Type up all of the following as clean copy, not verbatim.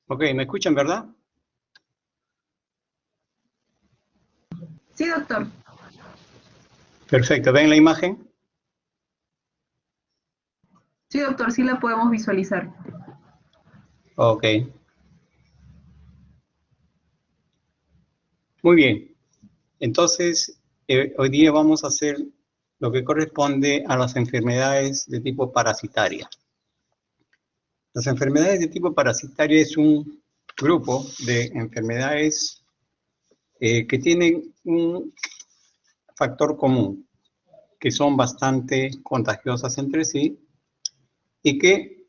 Ok, ¿me escuchan, verdad? Sí, doctor. Perfecto, ¿ven la imagen? Sí, doctor, sí la podemos visualizar. Ok. Muy bien. Entonces, hoy día vamos a hacer lo que corresponde a las enfermedades de tipo parasitaria. Las enfermedades de tipo parasitaria es un grupo de enfermedades que tienen un factor común, que son bastante contagiosas entre sí y que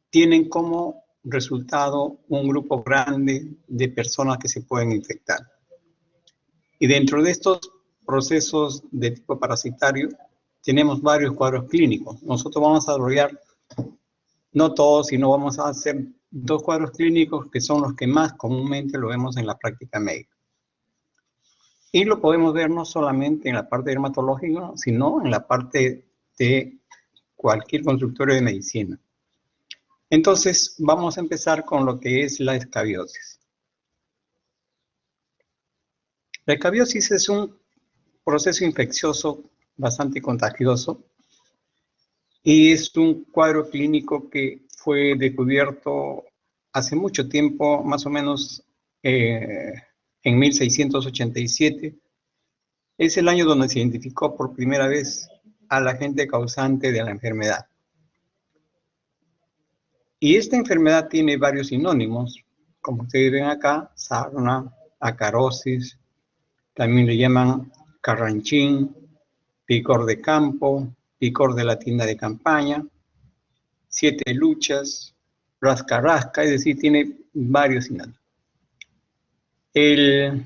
tienen como resultado un grupo grande de personas que se pueden infectar. Y dentro de estos procesos de tipo parasitario, tenemos varios cuadros clínicos. Nosotros vamos a desarrollar, no todos, sino vamos a hacer 2 cuadros clínicos que son los que más comúnmente lo vemos en la práctica médica. Y lo podemos ver no solamente en la parte dermatológica, sino en la parte de cualquier consultorio de medicina. Entonces, vamos a empezar con lo que es la escabiosis. La escabiosis es un proceso infeccioso bastante contagioso y es un cuadro clínico que fue descubierto hace mucho tiempo, más o menos en 1687. Es el año donde se identificó por primera vez al agente causante de la enfermedad. Y esta enfermedad tiene varios sinónimos, como ustedes ven acá: sarna, acarosis, también le llaman carranchín, picor de campo, picor de la tienda de campaña, 7 luchas, rasca-rasca, es decir, tiene varios sinónimos. El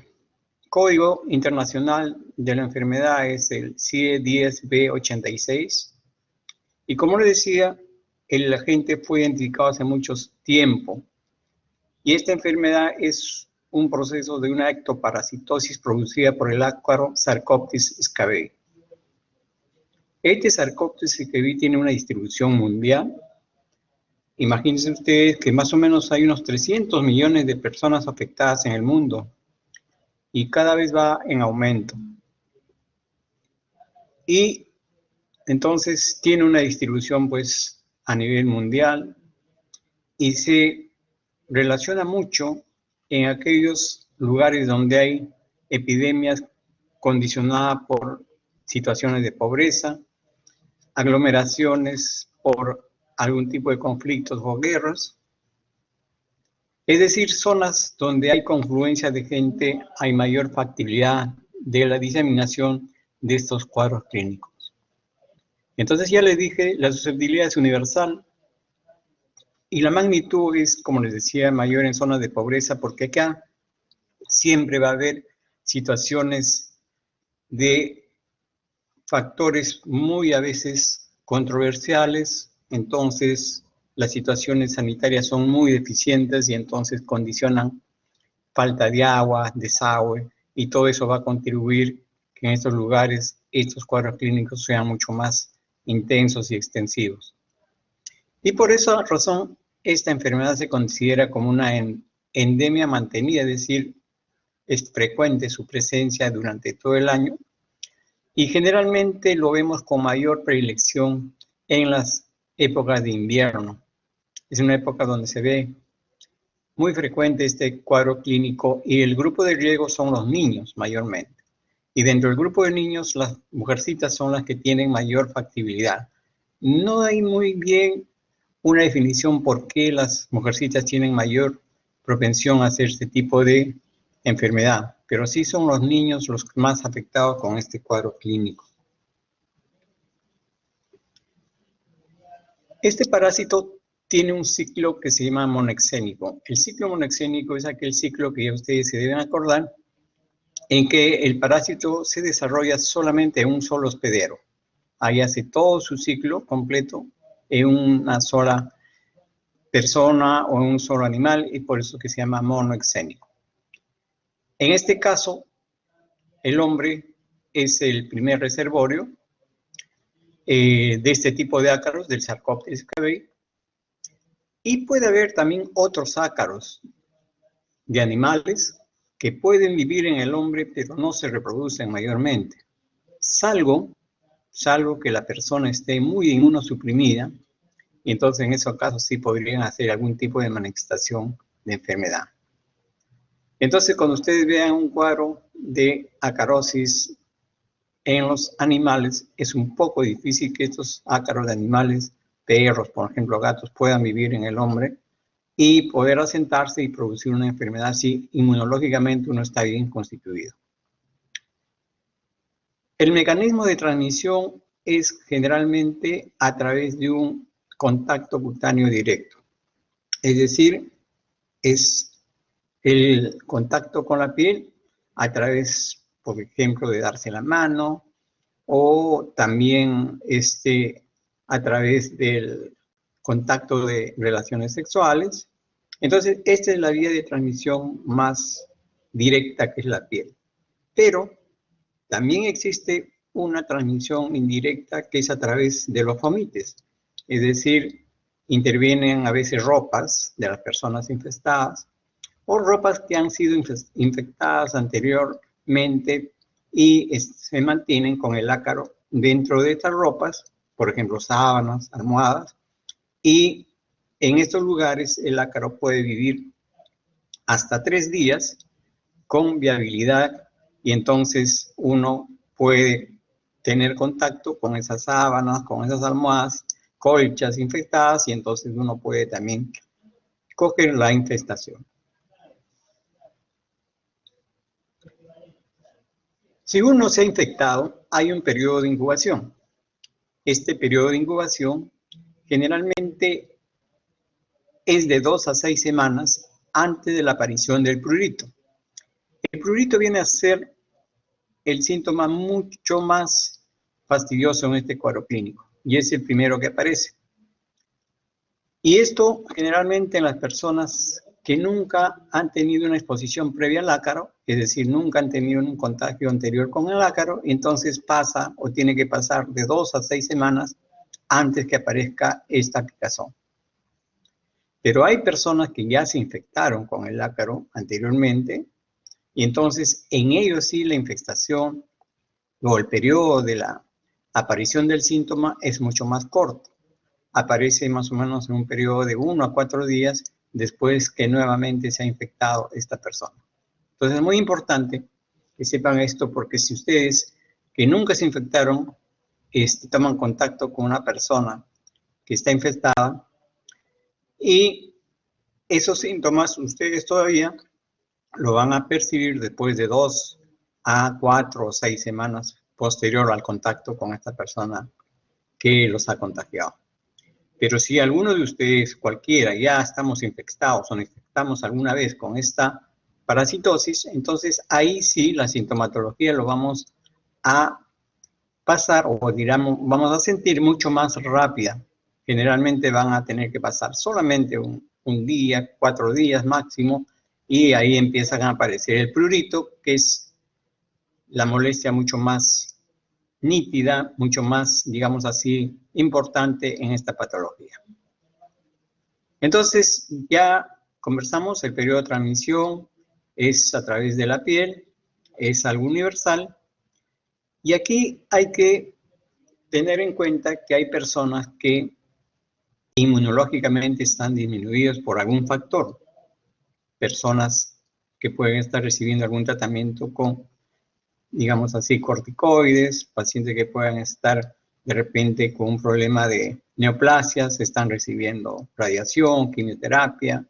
código internacional de la enfermedad es el CIE-10B86 y, como les decía, el agente fue identificado hace mucho tiempo y esta enfermedad es un proceso de una ectoparasitosis producida por el ácaro Sarcoptes scabiei. Este Sarcoptes scabiei tiene una distribución mundial. Imagínense ustedes que más o menos hay unos 300 millones de personas afectadas en el mundo y cada vez va en aumento. Y entonces tiene una distribución pues a nivel mundial y se relaciona mucho en aquellos lugares donde hay epidemias condicionadas por situaciones de pobreza, aglomeraciones por algún tipo de conflictos o guerras. Es decir, zonas donde hay confluencia de gente, hay mayor factibilidad de la diseminación de estos cuadros clínicos. Entonces ya les dije, la susceptibilidad es universal y la magnitud es, como les decía, mayor en zonas de pobreza, porque acá siempre va a haber situaciones de factores muy a veces controversiales. Entonces las situaciones sanitarias son muy deficientes y entonces condicionan falta de agua, desagüe, y todo eso va a contribuir que en estos lugares estos cuadros clínicos sean mucho más intensos y extensivos. Y por esa razón, esta enfermedad se considera como una endemia mantenida, es decir, es frecuente su presencia durante todo el año y generalmente lo vemos con mayor predilección en las épocas de invierno. Es una época donde se ve muy frecuente este cuadro clínico y el grupo de riesgo son los niños mayormente. Y dentro del grupo de niños, las mujercitas son las que tienen mayor factibilidad. No hay muy bien una definición por qué las mujercitas tienen mayor propensión a hacer este tipo de enfermedad, pero sí son los niños los más afectados con este cuadro clínico. Este parásito tiene un ciclo que se llama monexénico. El ciclo monexénico es aquel ciclo que ya ustedes se deben acordar, en que el parásito se desarrolla solamente en un solo hospedero. Ahí hace todo su ciclo completo en una sola persona o en un solo animal, y por eso que se llama monoexénico. En este caso, el hombre es el primer reservorio de este tipo de ácaros, del Sarcoptes cabei. Y puede haber también otros ácaros de animales que pueden vivir en el hombre, pero no se reproducen mayormente, salvo que la persona esté muy inmunosuprimida, y entonces en esos casos sí podrían hacer algún tipo de manifestación de enfermedad. Entonces, cuando ustedes vean un cuadro de acarosis en los animales, es un poco difícil que estos ácaros de animales, perros, por ejemplo, gatos, puedan vivir en el hombre y poder asentarse y producir una enfermedad si inmunológicamente uno está bien constituido. El mecanismo de transmisión es generalmente a través de un contacto cutáneo directo. Es decir, es el contacto con la piel a través, por ejemplo, de darse la mano, o también a través del contacto de relaciones sexuales. Entonces, esta es la vía de transmisión más directa, que es la piel. Pero también existe una transmisión indirecta que es a través de los fomites. Es decir, intervienen a veces ropas de las personas infestadas o ropas que han sido infectadas anteriormente y se mantienen con el ácaro dentro de estas ropas, por ejemplo, sábanas, almohadas, y en estos lugares el ácaro puede vivir hasta 3 días con viabilidad, y entonces uno puede tener contacto con esas sábanas, con esas almohadas, colchas infectadas, y entonces uno puede también coger la infestación. Si uno se ha infectado, hay un periodo de incubación. Este periodo de incubación generalmente es de 2 a 6 semanas antes de la aparición del prurito. El prurito viene a ser el síntoma mucho más fastidioso en este cuadro clínico, y es el primero que aparece. Y esto generalmente en las personas que nunca han tenido una exposición previa al ácaro, es decir, nunca han tenido un contagio anterior con el ácaro, entonces pasa o tiene que pasar de 2 a 6 semanas antes que aparezca esta picazón. Pero hay personas que ya se infectaron con el ácaro anteriormente, y entonces en ellos sí la infestación o el periodo de la aparición del síntoma es mucho más corto. Aparece más o menos en un periodo de 1 a 4 días después que nuevamente se ha infectado esta persona. Entonces es muy importante que sepan esto, porque si ustedes que nunca se infectaron toman contacto con una persona que está infectada y esos síntomas ustedes todavía lo van a percibir después de 2 a 4 o 6 semanas posterior al contacto con esta persona que los ha contagiado. Pero si alguno de ustedes, cualquiera, ya estamos infectados o nos infectamos alguna vez con esta parasitosis, entonces ahí sí la sintomatología lo vamos a pasar, o digamos, vamos a sentir mucho más rápida. Generalmente van a tener que pasar solamente un día, 4 días máximo, y ahí empiezan a aparecer el prurito, que es la molestia mucho más nítida, mucho más, digamos así, importante en esta patología. Entonces, ya conversamos, el periodo de transmisión es a través de la piel, es algo universal, y aquí hay que tener en cuenta que hay personas que inmunológicamente están disminuidas por algún factor, personas que pueden estar recibiendo algún tratamiento con, digamos así, corticoides, pacientes que puedan estar de repente con un problema de neoplasias, están recibiendo radiación, quimioterapia,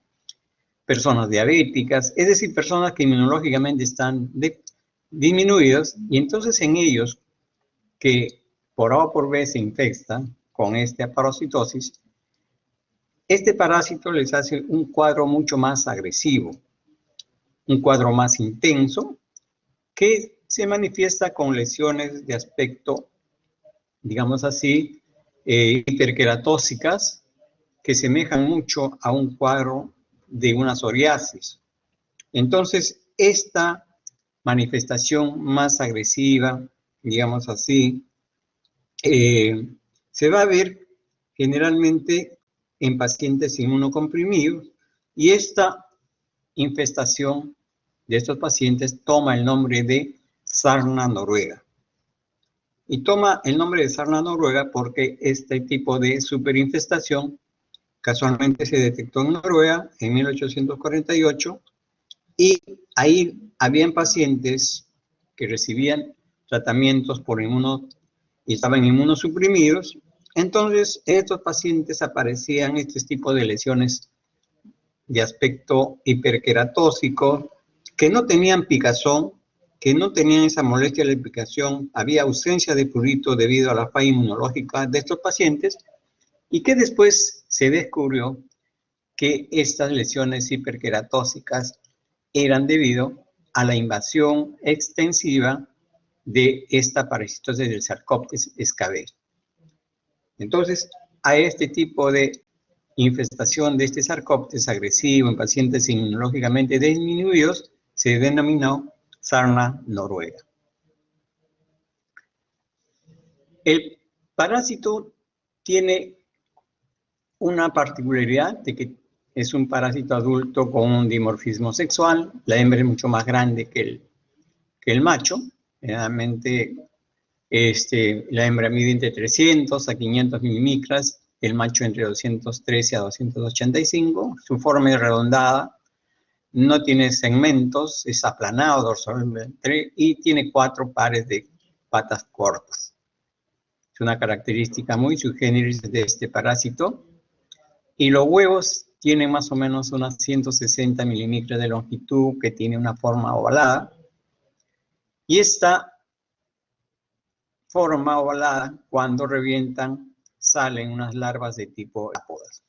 personas diabéticas, es decir, personas que inmunológicamente están disminuidas, y entonces en ellos que por A o por B se infectan con esta parasitosis, este parásito les hace un cuadro mucho más agresivo, un cuadro más intenso, que se manifiesta con lesiones de aspecto, digamos así, hiperqueratóxicas, que semejan mucho a un cuadro de una psoriasis. Entonces, esta manifestación más agresiva, digamos así, se va a ver generalmente en pacientes inmunocomprimidos, y esta infestación de estos pacientes toma el nombre de sarna noruega. Y toma el nombre de sarna noruega porque este tipo de superinfestación casualmente se detectó en Noruega en 1848, y ahí habían pacientes que recibían tratamientos por y estaban inmunosuprimidos. Entonces, estos pacientes aparecían este tipo de lesiones de aspecto hiperqueratósico, que no tenían picazón, que no tenían esa molestia de la picación, había ausencia de prurito debido a la falla inmunológica de estos pacientes, y que después se descubrió que estas lesiones hiperqueratósicas eran debido a la invasión extensiva de esta parasitosis del Sarcoptes escabei. Entonces, a este tipo de infestación de este Sarcoptes agresivo en pacientes inmunológicamente disminuidos se denominó sarna noruega. El parásito tiene una particularidad de que es un parásito adulto con un dimorfismo sexual. La hembra es mucho más grande que el macho. Generalmente la hembra mide entre 300 a 500 milimicras, el macho entre 213 a 285. Su forma es redondada, no tiene segmentos, es aplanado dorsalmente y tiene 4 pares de patas cortas. Es una característica muy sui generis de este parásito. Y los huevos tienen más o menos unas 160 milímetros de longitud, que tiene una forma ovalada. Y esta forma ovalada, cuando revientan, salen unas larvas de tipo apodas.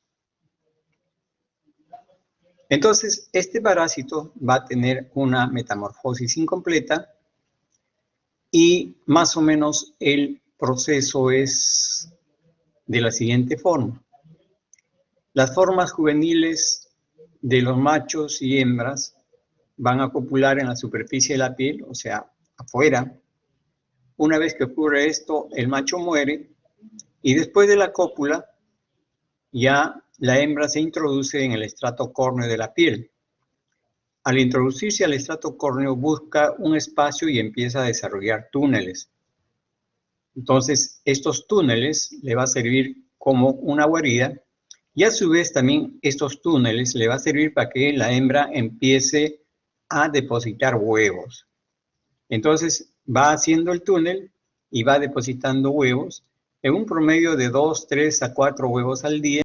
Entonces, este parásito va a tener una metamorfosis incompleta, y más o menos el proceso es de la siguiente forma. Las formas juveniles de los machos y hembras van a copular en la superficie de la piel, o sea, afuera. Una vez que ocurre esto, el macho muere, y después de la cópula, ya la hembra se introduce en el estrato córneo de la piel. Al introducirse al estrato córneo, busca un espacio y empieza a desarrollar túneles. Entonces, estos túneles le va a servir como una guarida, y a su vez también estos túneles le va a servir para que la hembra empiece a depositar huevos. Entonces va haciendo el túnel y va depositando huevos en un promedio de 2, 3 a 4 huevos al día,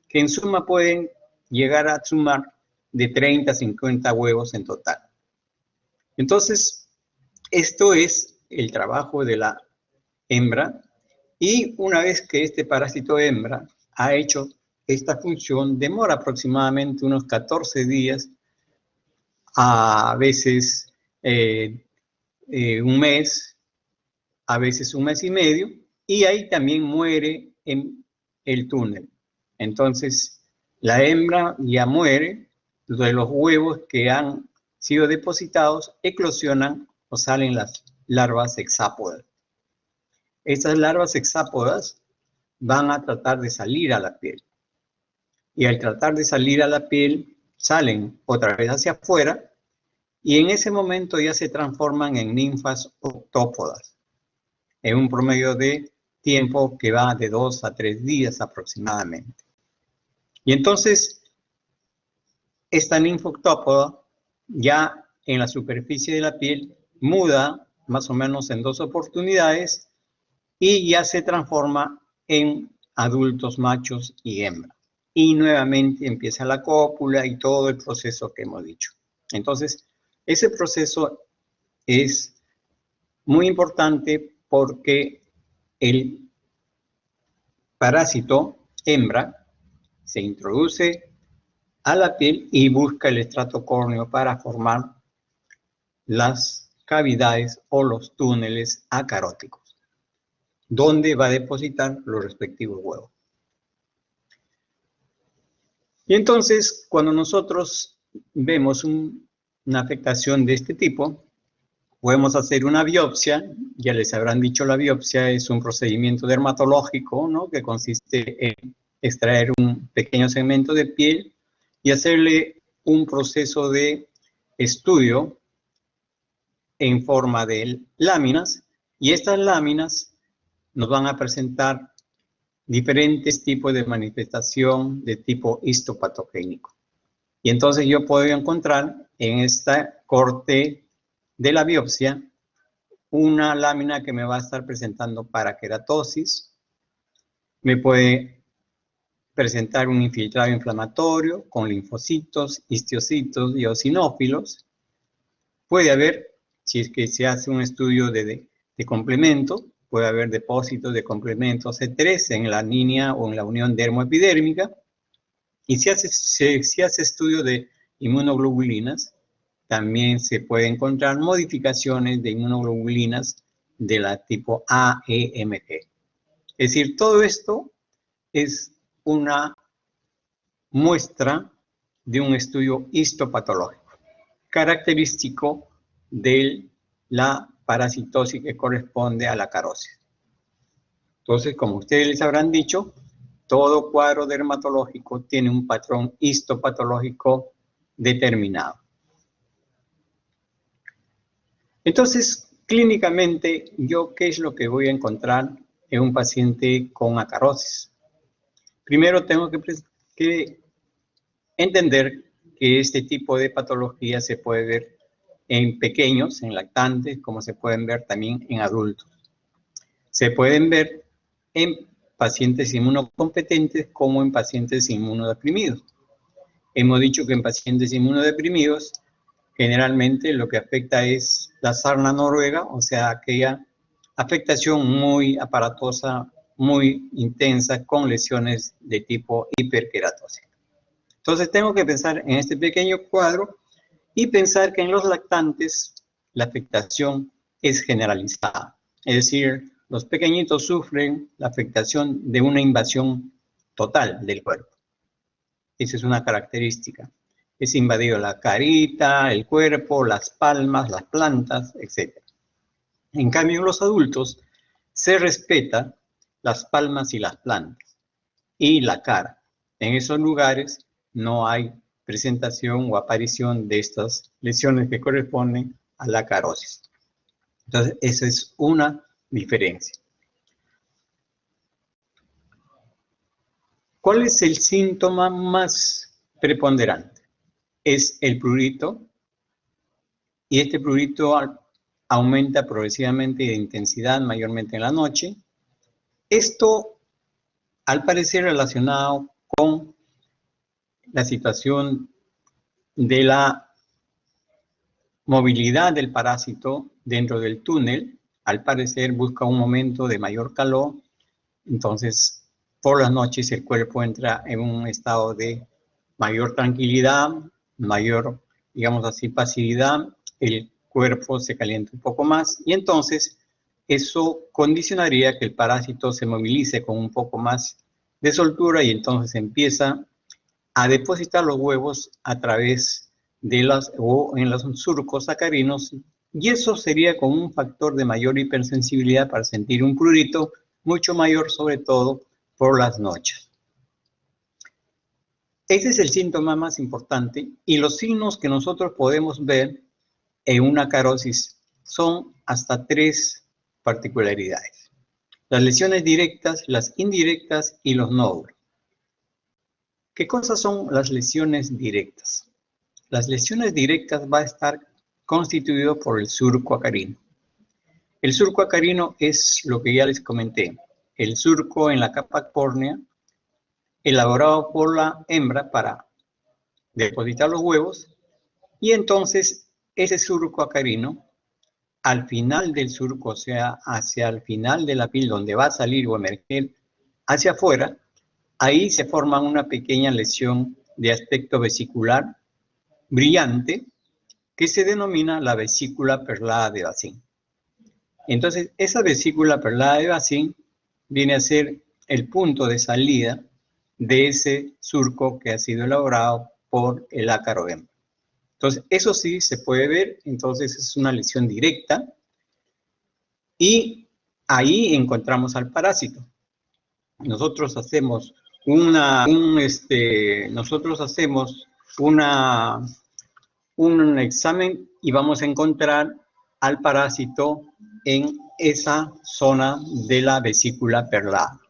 que en suma pueden llegar a sumar de 30 a 50 huevos en total. Entonces, esto es el trabajo de la hembra, y una vez que este parásito hembra ha hecho esta función, demora aproximadamente unos 14 días, a veces un mes, a veces un mes y medio, y ahí también muere en el túnel. Entonces, la hembra ya muere, de los huevos que han sido depositados eclosionan o salen las larvas hexápodas. Estas larvas hexápodas van a tratar de salir a la piel. Y al tratar de salir a la piel, salen otra vez hacia afuera, y en ese momento ya se transforman en ninfas octópodas, en un promedio de tiempo que va de 2 a 3 días aproximadamente. Y entonces, esta ninfa octópoda ya en la superficie de la piel muda más o menos en 2 oportunidades, y ya se transforma en adultos machos y hembras. Y nuevamente empieza la cópula y todo el proceso que hemos dicho. Entonces, ese proceso es muy importante porque el parásito hembra se introduce a la piel y busca el estrato córneo para formar las cavidades o los túneles acaróticos, donde va a depositar los respectivos huevos. Y entonces, cuando nosotros vemos una afectación de este tipo, Podemos hacer una biopsia, ya les habrán dicho, la biopsia es un procedimiento dermatológico, ¿no?, que consiste en extraer un pequeño segmento de piel y hacerle un proceso de estudio en forma de láminas, y estas láminas nos van a presentar diferentes tipos de manifestación de tipo histopatogénico. Y entonces yo puedo encontrar en esta corte de la biopsia una lámina que me va a estar presentando paraqueratosis, me puede presentar un infiltrado inflamatorio con linfocitos, histocitos y eosinófilos. Puede haber, si es que se hace un estudio de complemento, puede haber depósitos de complemento C3 en la línea o en la unión dermoepidérmica. Y si hace estudio de inmunoglobulinas, también se puede encontrar modificaciones de inmunoglobulinas de la tipo AEMG. Es decir, todo esto es una muestra de un estudio histopatológico, característico de la parasitosis que corresponde a la carosis. Entonces, como ustedes les habrán dicho, todo cuadro dermatológico tiene un patrón histopatológico determinado. Entonces, clínicamente, ¿yo qué es lo que voy a encontrar en un paciente con acarosis? Primero tengo que entender que este tipo de patología se puede ver en pequeños, en lactantes, como se pueden ver también en adultos. Se pueden ver en pacientes inmunocompetentes como en pacientes inmunodeprimidos. Hemos dicho que en pacientes inmunodeprimidos generalmente lo que afecta es la sarna noruega, o sea, aquella afectación muy aparatosa, muy intensa, con lesiones de tipo hiperqueratósica. Entonces tengo que pensar en este pequeño cuadro y pensar que en los lactantes la afectación es generalizada. Es decir, los pequeñitos sufren la afectación de una invasión total del cuerpo. Esa es una característica. Es invadido la carita, el cuerpo, las palmas, las plantas, etc. En cambio, en los adultos se respeta las palmas y las plantas y la cara. En esos lugares no hay presentación o aparición de estas lesiones que corresponden a la carosis. Entonces, esa es una diferencia. ¿Cuál es el síntoma más preponderante? Es el prurito, y este prurito aumenta progresivamente de intensidad, mayormente en la noche. Esto, al parecer, relacionado con la situación de la movilidad del parásito dentro del túnel. Al parecer busca un momento de mayor calor, entonces por las noches el cuerpo entra en un estado de mayor tranquilidad, mayor, digamos así, pasividad, el cuerpo se calienta un poco más y entonces eso condicionaría que el parásito se movilice con un poco más de soltura y entonces empieza a depositar los huevos a través de en los surcos sacarinos, y eso sería como un factor de mayor hipersensibilidad para sentir un prurito mucho mayor, sobre todo por las noches. Ese es el síntoma más importante, y los signos que nosotros podemos ver en una carosis son hasta 3 particularidades: las lesiones directas, las indirectas y los nódulos. ¿Qué cosas son las lesiones directas? Las lesiones directas va a estar constituido por el surco acarino. El surco acarino es lo que ya les comenté, el surco en la capa córnea elaborado por la hembra para depositar los huevos, y entonces ese surco acarino, al final del surco, o sea, hacia el final de la piel donde va a salir o emerger hacia afuera, ahí se forma una pequeña lesión de aspecto vesicular brillante que se denomina la vesícula perlada de Bazin. Entonces, esa vesícula perlada de Bazin viene a ser el punto de salida de ese surco que ha sido elaborado por el ácaro hembra. Entonces, eso sí se puede ver, entonces es una lesión directa y ahí encontramos al parásito. Nosotros hacemos un examen y vamos a encontrar al parásito en esa zona de la vesícula perlada.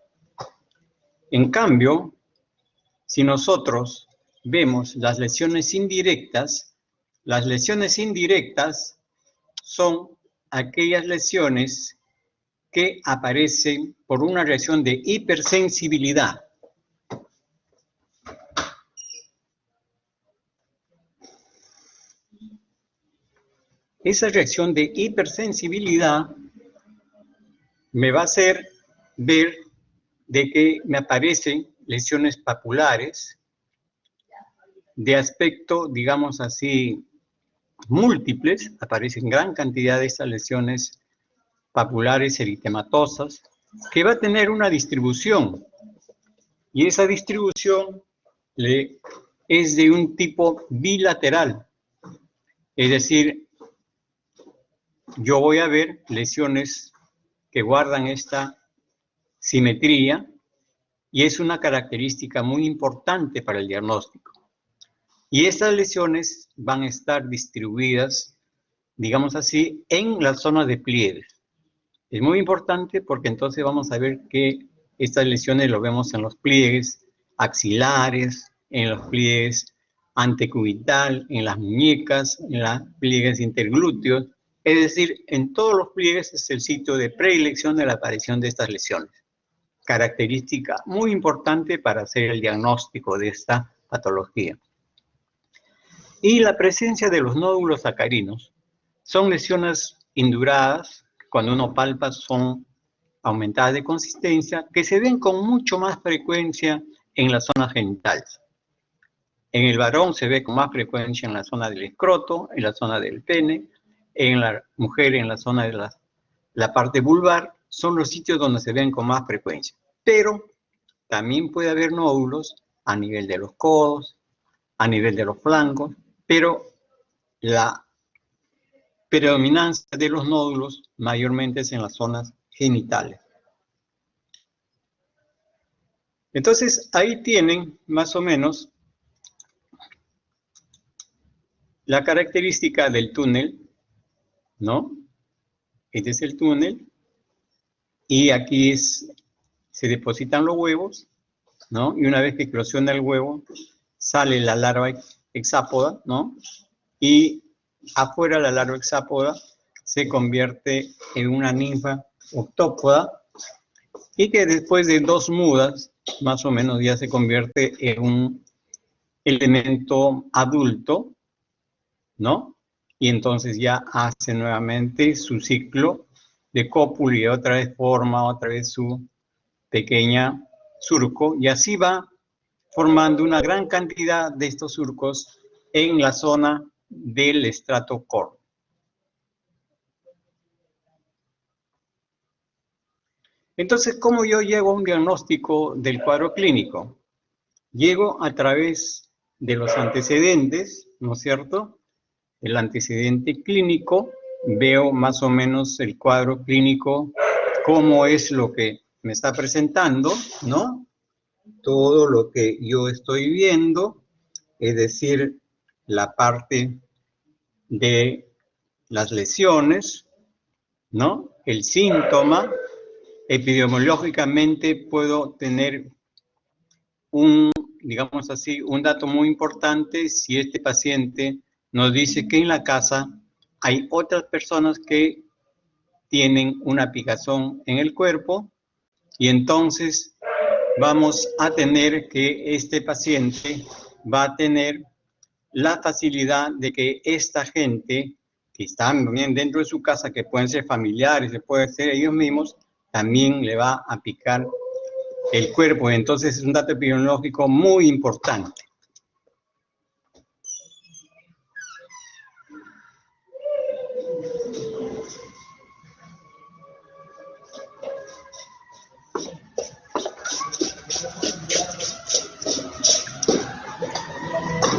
En cambio, si nosotros vemos las lesiones indirectas son aquellas lesiones que aparecen por una reacción de hipersensibilidad. Esa reacción de hipersensibilidad me va a hacer ver de que me aparecen lesiones papulares de aspecto, digamos así, múltiples, aparecen gran cantidad de estas lesiones papulares eritematosas, que va a tener una distribución, y esa distribución es de un tipo bilateral, es decir, yo voy a ver lesiones que guardan esta simetría, y es una característica muy importante para el diagnóstico. Y estas lesiones van a estar distribuidas, digamos así, en la zona de pliegues. Es muy importante porque entonces vamos a ver que estas lesiones lo vemos en los pliegues axilares, en los pliegues antecubital, en las muñecas, en los pliegues interglúteos. Es decir, en todos los pliegues es el sitio de predilección de la aparición de estas lesiones. Característica muy importante para hacer el diagnóstico de esta patología. Y la presencia de los nódulos sacarinos son lesiones induradas, cuando uno palpa son aumentadas de consistencia, que se ven con mucho más frecuencia en las zonas genitales. En el varón se ve con más frecuencia en la zona del escroto, en la zona del pene, en la mujer en la zona de la parte vulvar, son los sitios donde se ven con más frecuencia. Pero también puede haber nódulos a nivel de los codos, a nivel de los flancos, pero la predominancia de los nódulos mayormente es en las zonas genitales. Entonces, ahí tienen más o menos la característica del túnel, ¿no? Este es el túnel, y aquí se depositan los huevos, ¿no? Y una vez que eclosiona el huevo, sale la larva hexápoda, ¿no? Y afuera la larva hexápoda se convierte en una ninfa octópoda y que después de 2 mudas, más o menos, ya se convierte en un elemento adulto, ¿no? Y entonces ya hace nuevamente su ciclo de cópulo y otra vez forma otra vez su pequeña surco, y así va formando una gran cantidad de estos surcos en la zona del estrato córneo. Entonces, ¿cómo yo llego a un diagnóstico del cuadro clínico? Llego a través de los antecedentes, ¿no es cierto? El antecedente clínico, veo más o menos el cuadro clínico, cómo es lo que me está presentando, ¿no? Todo lo que yo estoy viendo, es decir, la parte de las lesiones, ¿no? El síntoma. Epidemiológicamente puedo tener digamos así, un dato muy importante si este paciente nos dice que en la casa hay otras personas que tienen una picazón en el cuerpo, y entonces vamos a tener que este paciente va a tener la facilidad de que esta gente que están bien dentro de su casa, que pueden ser familiares, que pueden ser ellos mismos, también le va a picar el cuerpo. Entonces es un dato epidemiológico muy importante.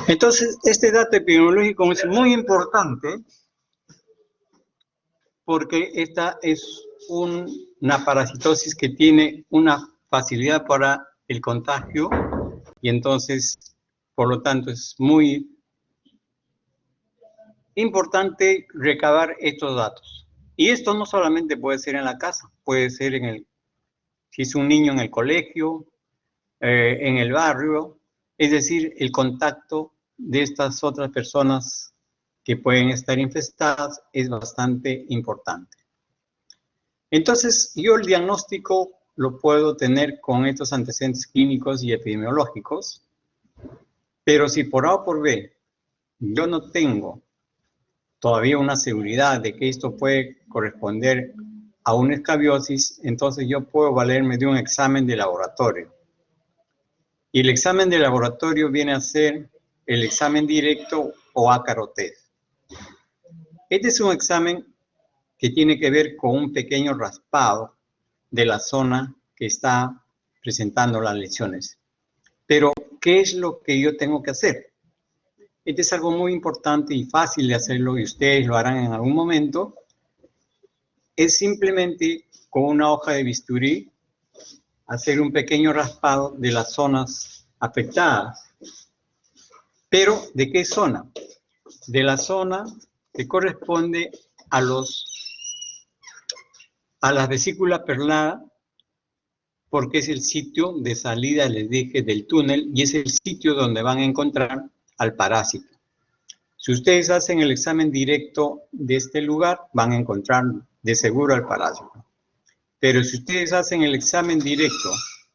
Entonces, este dato epidemiológico es muy importante porque esta es una parasitosis que tiene una facilidad para el contagio y entonces, por lo tanto, es muy importante recabar estos datos. Y esto no solamente puede ser en la casa, puede ser si es un niño en el colegio, en el barrio, es decir, el contacto de estas otras personas que pueden estar infestadas es bastante importante. Entonces, yo el diagnóstico lo puedo tener con estos antecedentes clínicos y epidemiológicos, pero si por A o por B yo no tengo todavía una seguridad de que esto puede corresponder a una escabiosis, entonces yo puedo valerme de un examen de laboratorio. Y el examen de laboratorio viene a ser el examen directo o ácaro test. Este es un examen que tiene que ver con un pequeño raspado de la zona que está presentando las lesiones. Pero, ¿qué es lo que yo tengo que hacer? Este es algo muy importante y fácil de hacerlo y ustedes lo harán en algún momento. Es simplemente con una hoja de bisturí hacer un pequeño raspado de las zonas afectadas. ¿Pero de qué zona? De la zona que corresponde a la vesícula perlada, porque es el sitio de salida, les dije, del túnel, y es el sitio donde van a encontrar al parásito. Si ustedes hacen el examen directo de este lugar, van a encontrar de seguro al parásito. Pero si ustedes hacen el examen directo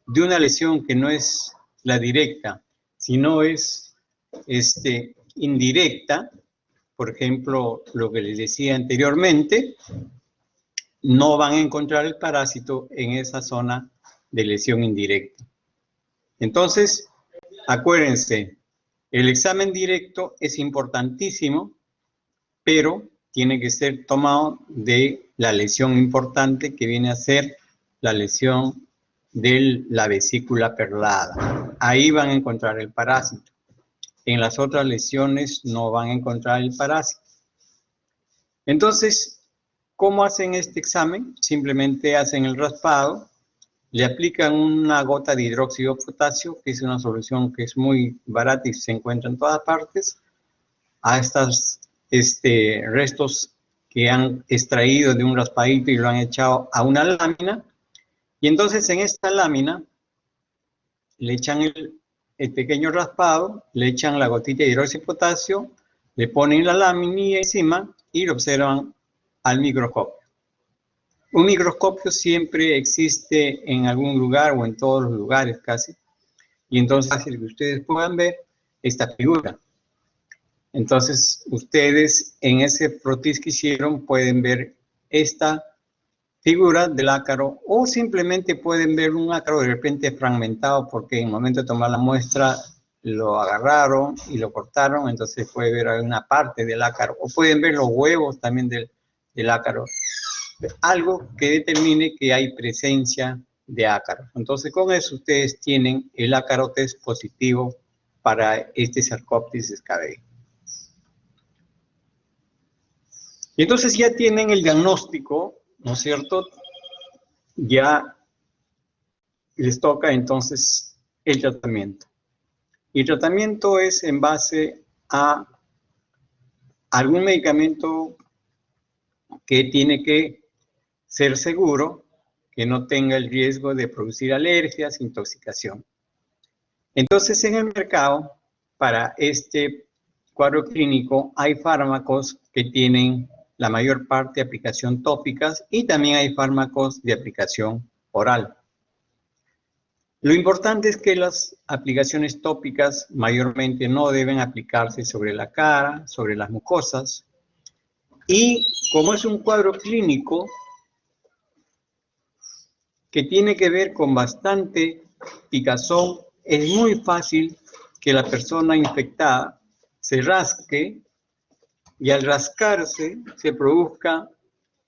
de una lesión que no es la directa, sino es indirecta, por ejemplo, lo que les decía anteriormente, no van a encontrar el parásito en esa zona de lesión indirecta. Entonces, acuérdense, el examen directo es importantísimo, pero tiene que ser tomado de la lesión importante que viene a ser la lesión de la vesícula perlada. Ahí van a encontrar el parásito. En las otras lesiones no van a encontrar el parásito. Entonces, ¿cómo hacen este examen? Simplemente hacen el raspado, le aplican una gota de hidróxido de potasio, que es una solución que es muy barata y se encuentra en todas partes, a estos restos que han extraído de un raspadito y lo han echado a una lámina. Y entonces en esta lámina le echan el pequeño raspado, le echan la gotita de hidróxido de potasio, le ponen la lámina encima y lo observan al microscopio. Un microscopio siempre existe en algún lugar o en todos los lugares casi, y entonces es fácil que ustedes puedan ver esta figura. Entonces, ustedes en ese frotis que hicieron pueden ver esta figura del ácaro o simplemente pueden ver un ácaro de repente fragmentado porque en el momento de tomar la muestra lo agarraron y lo cortaron, entonces puede ver alguna parte del ácaro o pueden ver los huevos también del ácaro. Algo que determine que hay presencia de ácaro. Entonces, con eso ustedes tienen el ácaro test positivo para este Sarcoptes escabei. Y entonces ya tienen el diagnóstico, ¿no es cierto? Ya les toca entonces el tratamiento. Y el tratamiento es en base a algún medicamento que tiene que ser seguro, que no tenga el riesgo de producir alergias, intoxicación. Entonces, en el mercado, para este cuadro clínico, hay fármacos que tienen la mayor parte de aplicación tópicas y también hay fármacos de aplicación oral. Lo importante es que las aplicaciones tópicas mayormente no deben aplicarse sobre la cara, sobre las mucosas. Y como es un cuadro clínico que tiene que ver con bastante picazón, es muy fácil que la persona infectada se rasque y al rascarse se produzca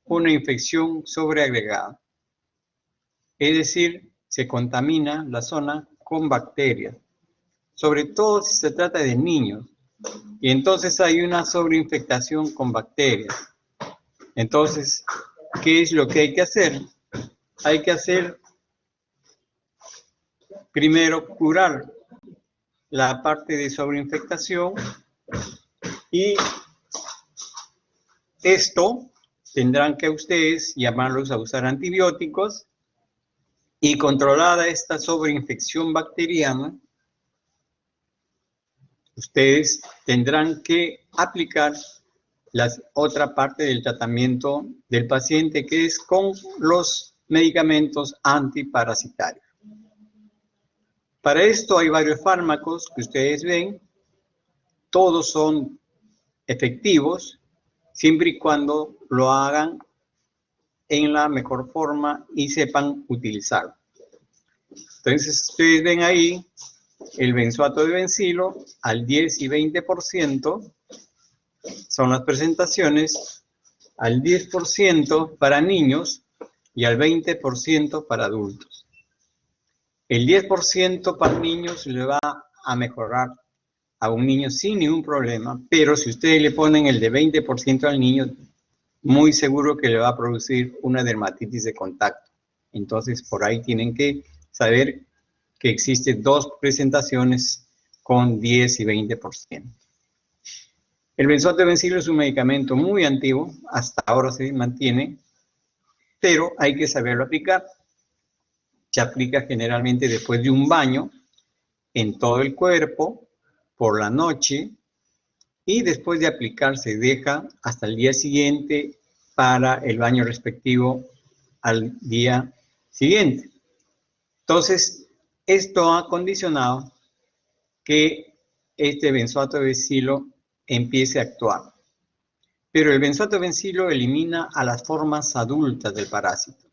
una infección sobreagregada. Es decir, se contamina la zona con bacterias, sobre todo si se trata de niños. Y entonces hay una sobreinfectación con bacterias. Entonces, ¿qué es lo que hay que hacer? Hay que hacer, primero, curar la parte de sobreinfectación, y esto tendrán que ustedes llamarlos a usar antibióticos, y controlada esta sobreinfección bacteriana, ustedes tendrán que aplicar la otra parte del tratamiento del paciente, que es con los medicamentos antiparasitarios. Para esto hay varios fármacos que ustedes ven, todos son efectivos, siempre y cuando lo hagan en la mejor forma y sepan utilizarlo. Entonces, ustedes ven ahí el benzoato de bencilo al 10 y 20%, son las presentaciones, al 10% para niños y al 20% para adultos. El 10% para niños le va a mejorar a un niño sin ningún problema, pero si ustedes le ponen el de 20% al niño, muy seguro que le va a producir una dermatitis de contacto. Entonces, por ahí tienen que saber que existen dos presentaciones con 10 y 20%. El benzoato de bencilo es un medicamento muy antiguo, hasta ahora se mantiene, pero hay que saberlo aplicar. Se aplica generalmente después de un baño en todo el cuerpo, por la noche, y después de aplicar se deja hasta el día siguiente para el baño respectivo al día siguiente. Entonces, esto ha condicionado que este benzoato de bencilo empiece a actuar. Pero el benzoato de bencilo elimina a las formas adultas del parásito.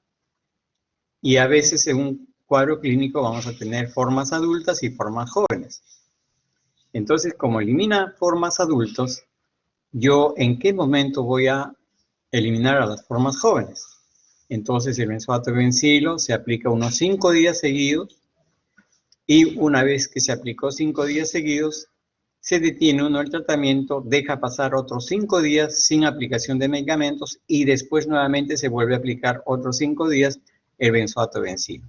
Y a veces en un cuadro clínico vamos a tener formas adultas y formas jóvenes. Entonces, como elimina formas adultos, ¿yo en qué momento voy a eliminar a las formas jóvenes? Entonces, el benzoato de bencilo se aplica unos 5 días seguidos, y una vez que se aplicó 5 días seguidos, se detiene uno el tratamiento, deja pasar otros 5 días sin aplicación de medicamentos, y después nuevamente se vuelve a aplicar otros 5 días el benzoato de bencilo,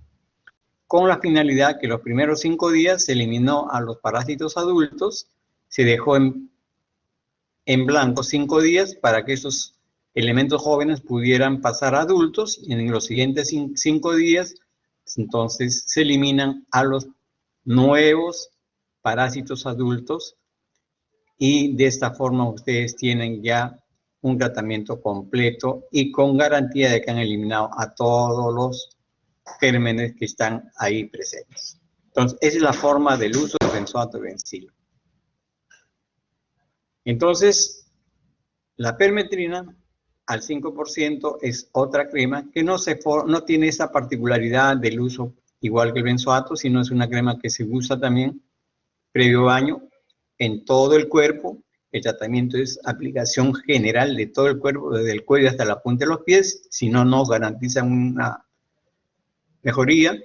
con la finalidad que los primeros 5 días se eliminó a los parásitos adultos, se dejó en blanco 5 días para que esos elementos jóvenes pudieran pasar a adultos, y en los siguientes 5 días entonces se eliminan a los nuevos parásitos adultos, y de esta forma ustedes tienen ya un tratamiento completo y con garantía de que han eliminado a todos los gérmenes que están ahí presentes. Entonces, esa es la forma del uso del benzoato de bencilo. Entonces, la permetrina al 5% es otra crema que no tiene esa particularidad del uso igual que el benzoato, sino es una crema que se usa también previo baño en todo el cuerpo. El tratamiento es aplicación general de todo el cuerpo, desde el cuello hasta la punta de los pies, si no, no garantizan una mejoría,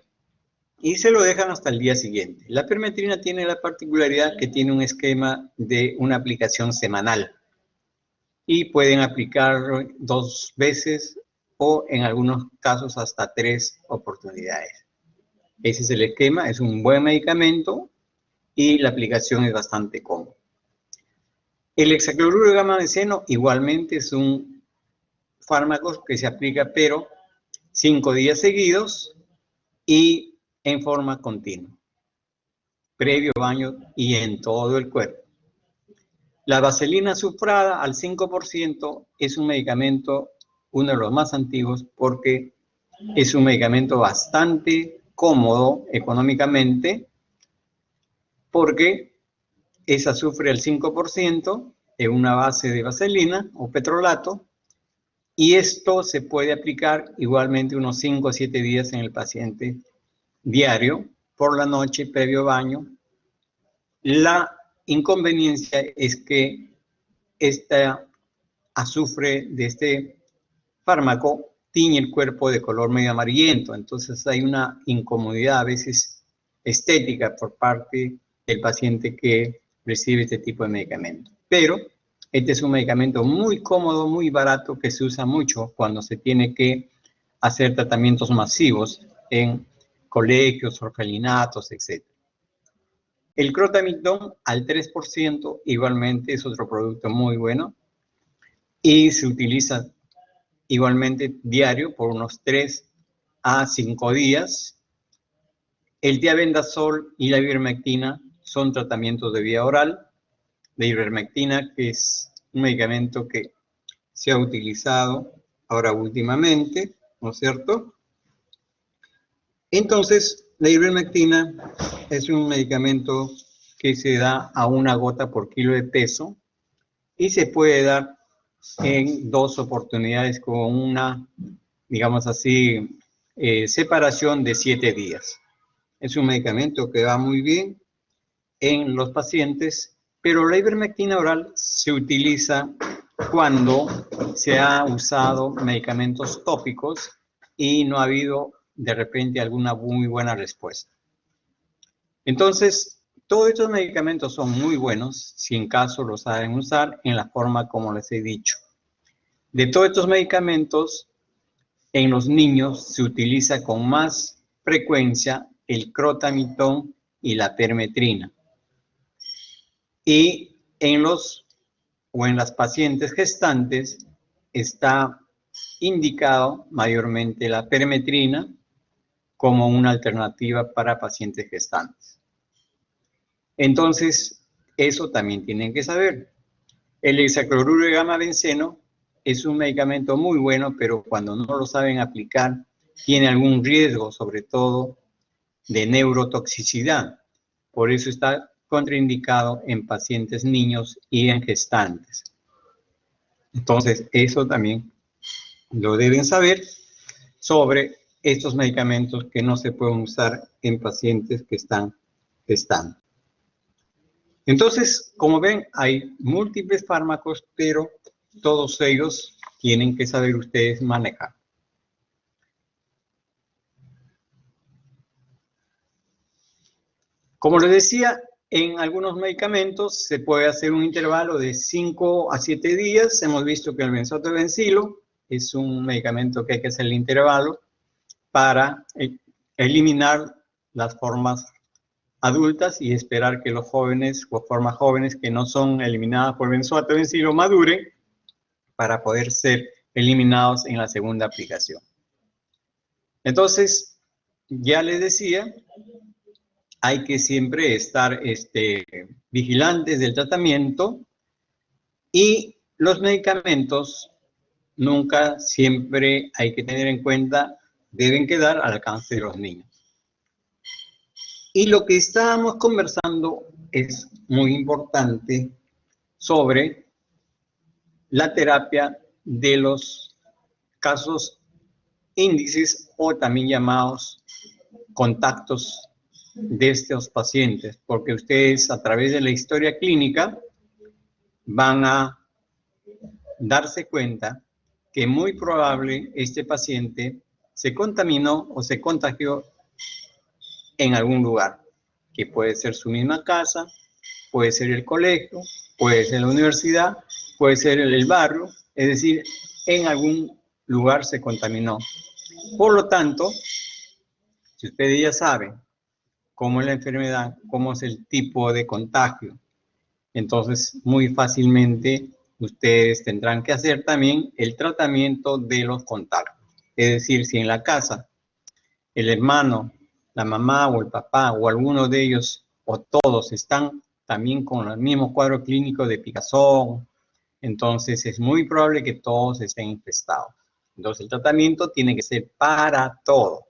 y se lo dejan hasta el día siguiente. La permetrina tiene la particularidad que tiene un esquema de una aplicación semanal, y pueden aplicarlo 2 veces o en algunos casos hasta 3 oportunidades. Ese es el esquema, es un buen medicamento y la aplicación es bastante cómoda. El hexacloruro de gamma benceno igualmente es un fármaco que se aplica, pero 5 días seguidos y en forma continua, previo baño y en todo el cuerpo. La vaselina sufrada al 5% es un medicamento, uno de los más antiguos, porque es un medicamento bastante cómodo económicamente, porque es azufre al 5% en una base de vaselina o petrolato, y esto se puede aplicar igualmente unos 5 o 7 días en el paciente diario, por la noche, previo baño. La inconveniencia es que esta azufre de este fármaco tiñe el cuerpo de color medio amarillento, entonces hay una incomodidad a veces estética por parte del paciente que recibe este tipo de medicamento. Pero este es un medicamento muy cómodo, muy barato, que se usa mucho cuando se tiene que hacer tratamientos masivos en colegios, orfelinatos, etc. El Crotamicdon al 3% igualmente es otro producto muy bueno y se utiliza igualmente diario por unos 3 a 5 días. El tiabendazol y la ivermectina son tratamientos de vía oral. La ivermectina, que es un medicamento que se ha utilizado ahora últimamente, ¿no es cierto? Entonces, la ivermectina es un medicamento que se da a 1 gota por kilo de peso y se puede dar en 2 oportunidades con una, digamos así, separación de 7 días. Es un medicamento que va muy bien en los pacientes, pero la ivermectina oral se utiliza cuando se ha usado medicamentos tópicos y no ha habido de repente alguna muy buena respuesta. Entonces, todos estos medicamentos son muy buenos si en caso los saben usar en la forma como les he dicho. De todos estos medicamentos, en los niños se utiliza con más frecuencia el Crotamicdon y la permetrina. Y en las pacientes gestantes está indicado mayormente la permetrina como una alternativa para pacientes gestantes. Entonces, eso también tienen que saber. El hexacloruro de gamma-benceno es un medicamento muy bueno, pero cuando no lo saben aplicar, tiene algún riesgo, sobre todo de neurotoxicidad. Por eso está contraindicado en pacientes niños y en gestantes. Entonces, eso también lo deben saber sobre estos medicamentos que no se pueden usar en pacientes que están gestando. Entonces, como ven, hay múltiples fármacos, pero todos ellos tienen que saber ustedes manejar. Como les decía, en algunos medicamentos se puede hacer un intervalo de 5 a 7 días. Hemos visto que el benzoato-bencilo es un medicamento que hay que hacer el intervalo para eliminar las formas adultas y esperar que los jóvenes o formas jóvenes que no son eliminadas por benzoato-bencilo maduren para poder ser eliminados en la segunda aplicación. Entonces, ya les decía, hay que siempre estar vigilantes del tratamiento y los medicamentos nunca, siempre hay que tener en cuenta, deben quedar al alcance de los niños. Y lo que estábamos conversando es muy importante sobre la terapia de los casos índices o también llamados contactos de estos pacientes, porque ustedes a través de la historia clínica van a darse cuenta que muy probable este paciente se contaminó o se contagió en algún lugar, que puede ser su misma casa, puede ser el colegio, puede ser la universidad, puede ser el barrio, es decir, en algún lugar se contaminó. Por lo tanto, si ustedes ya saben cómo es la enfermedad, cómo es el tipo de contagio, entonces muy fácilmente ustedes tendrán que hacer también el tratamiento de los contagios. Es decir, si en la casa el hermano, la mamá o el papá o alguno de ellos o todos están también con el mismo cuadro clínico de picazón, entonces es muy probable que todos estén infestados. Entonces el tratamiento tiene que ser para todo,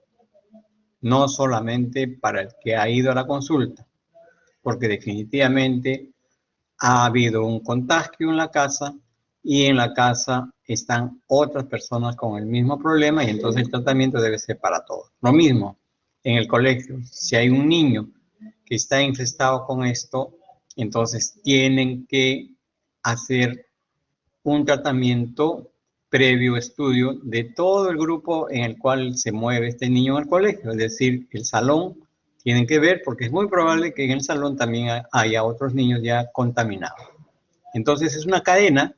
no solamente para el que ha ido a la consulta, porque definitivamente ha habido un contagio en la casa y en la casa están otras personas con el mismo problema y entonces el tratamiento debe ser para todos. Lo mismo en el colegio, si hay un niño que está infestado con esto, entonces tienen que hacer un tratamiento previo estudio de todo el grupo en el cual se mueve este niño en el colegio, es decir, el salón Tienen que ver porque es muy probable que en el salón también haya otros niños ya contaminados. Entonces es una cadena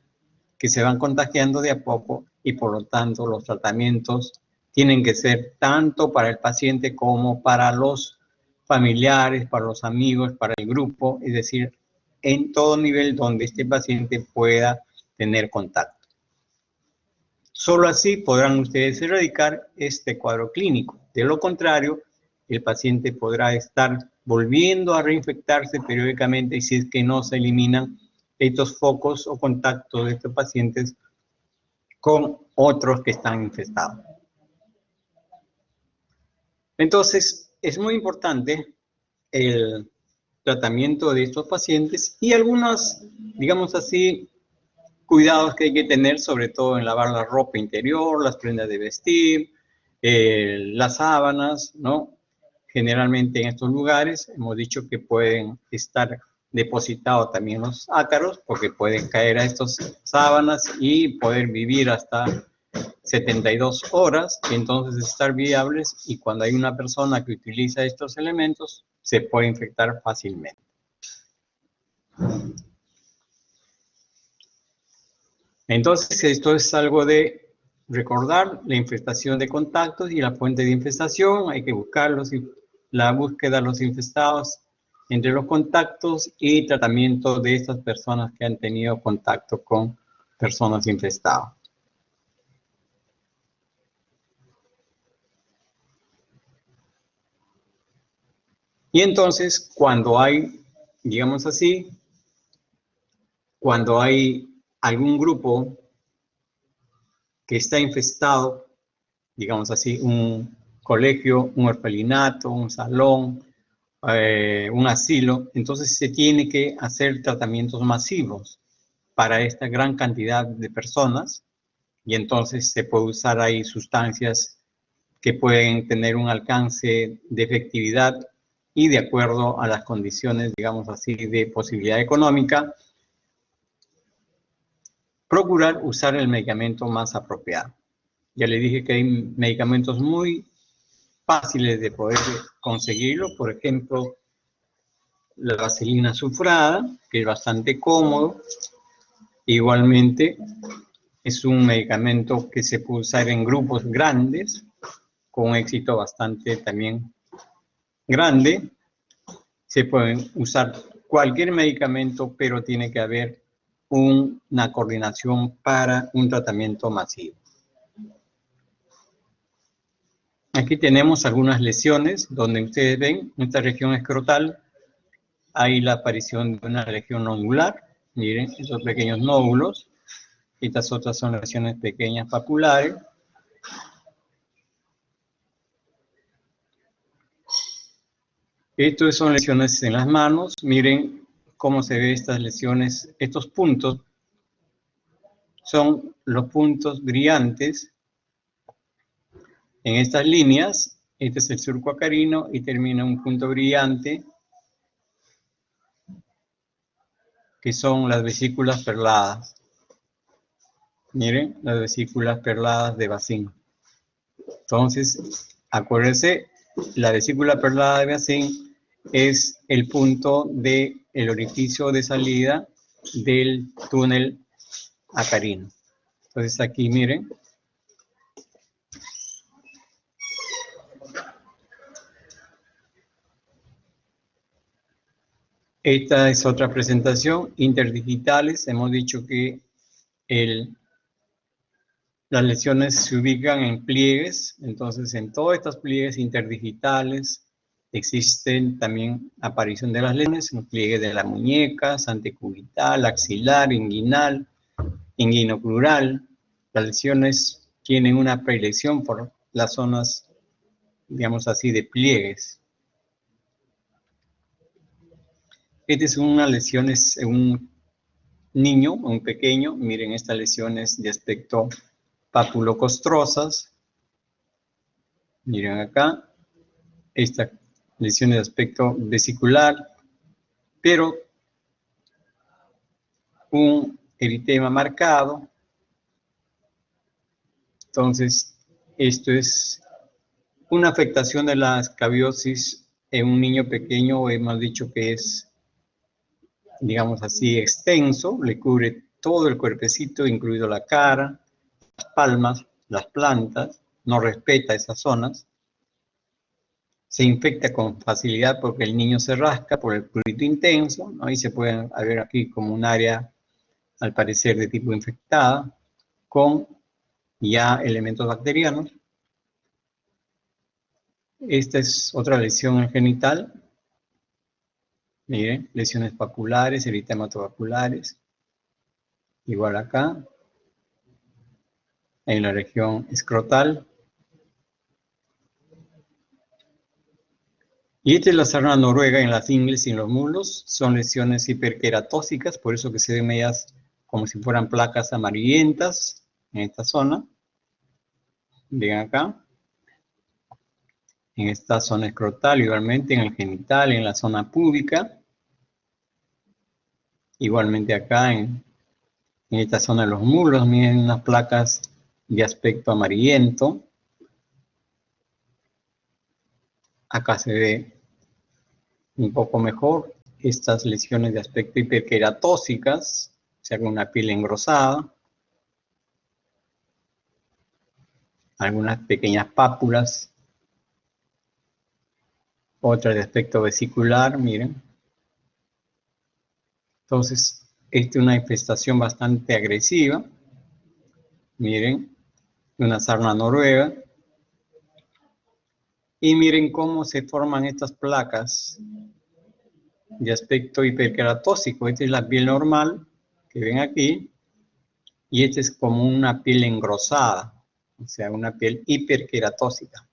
que se van contagiando de a poco y por lo tanto los tratamientos tienen que ser tanto para el paciente como para los familiares, para los amigos, para el grupo, es decir, en todo nivel donde este paciente pueda tener contacto. Solo así podrán ustedes erradicar este cuadro clínico. De lo contrario, el paciente podrá estar volviendo a reinfectarse periódicamente y si es que no se eliminan estos focos o contactos de estos pacientes con otros que están infestados. Entonces, es muy importante el tratamiento de estos pacientes y algunos, digamos así, cuidados que hay que tener, sobre todo en lavar la ropa interior, las prendas de vestir, las sábanas, ¿no? Generalmente en estos lugares hemos dicho que pueden estar depositados también los ácaros, porque pueden caer a estas sábanas y poder vivir hasta 72 horas, y entonces estar viables, y cuando hay una persona que utiliza estos elementos, se puede infectar fácilmente. Entonces, esto es algo de recordar, la infestación de contactos y la fuente de infestación, hay que buscarlos, la búsqueda de los infestados entre los contactos y tratamiento de estas personas que han tenido contacto con personas infestadas. Y entonces, cuando hay, digamos así, cuando hay algún grupo que está infestado, digamos así, un colegio, un orfelinato, un salón, un asilo, entonces se tiene que hacer tratamientos masivos para esta gran cantidad de personas y entonces se puede usar ahí sustancias que pueden tener un alcance de efectividad y de acuerdo a las condiciones, digamos así, de posibilidad económica, procurar usar el medicamento más apropiado. Ya le dije que hay medicamentos muy fáciles de poder conseguirlo, por ejemplo, la vaselina sulfurada, que es bastante cómodo. Igualmente, es un medicamento que se puede usar en grupos grandes, con un éxito bastante también grande. Se puede usar cualquier medicamento, pero tiene que haber una coordinación para un tratamiento masivo. Aquí tenemos algunas lesiones donde ustedes ven esta región escrotal. Hay la aparición de una lesión nodular. Miren, esos pequeños nódulos. Estas otras son lesiones pequeñas papulares. Estas son lesiones en las manos. Miren cómo se ven estas lesiones. Estos puntos son los puntos brillantes en estas líneas. Este es el surco acarino y termina un punto brillante, que son las vesículas perladas. Miren, las vesículas perladas de Bassine. Entonces, acuérdense, la vesícula perlada de Bassine es el punto del orificio de salida del túnel acarino. Entonces aquí miren. Esta es otra presentación, interdigitales. Hemos dicho que las lesiones se ubican en pliegues, entonces en todas estas pliegues interdigitales existen también aparición de las lesiones en pliegues de la muñeca, antecubital, axilar, inguinal, inguinocrural. Las lesiones tienen una predilección por las zonas, digamos así, de pliegues. Esta es una lesión, es un niño, un pequeño. Miren estas lesiones de aspecto papulocostrosas. Miren acá, esta lesión de aspecto vesicular, pero un eritema marcado. Entonces, esto es una afectación de la escabiosis en un niño pequeño hemos dicho que es, digamos así, extenso, le cubre todo el cuerpecito, incluido la cara, las palmas, las plantas, no respeta esas zonas. Se infecta con facilidad porque el niño se rasca por el prurito intenso, ¿no? Y se puede ver aquí como un área, al parecer, de tipo infectada, con ya elementos bacterianos. Esta es otra lesión genital. Miren, lesiones papulares, eritematopapilares. Igual acá, en la región escrotal. Y esta es la sarna noruega en las ingles y en los muslos. Son lesiones hiperqueratóxicas, por eso que se ven medias como si fueran placas amarillentas en esta zona. Ven acá. En esta zona escrotal, igualmente en el genital, en la zona púbica. Igualmente acá en esta zona de los muslos, miren unas placas de aspecto amarillento. Acá se ve un poco mejor estas lesiones de aspecto hiperqueratóxicas, o sea, con una piel engrosada. Algunas pequeñas pápulas. Otras de aspecto vesicular, miren. Entonces, esta es una infestación bastante agresiva. Miren, una sarna noruega. Y miren cómo se forman estas placas de aspecto hiperqueratóxico. Esta es la piel normal que ven aquí. Y esta es como una piel engrosada, o sea, una piel hiperqueratóxica.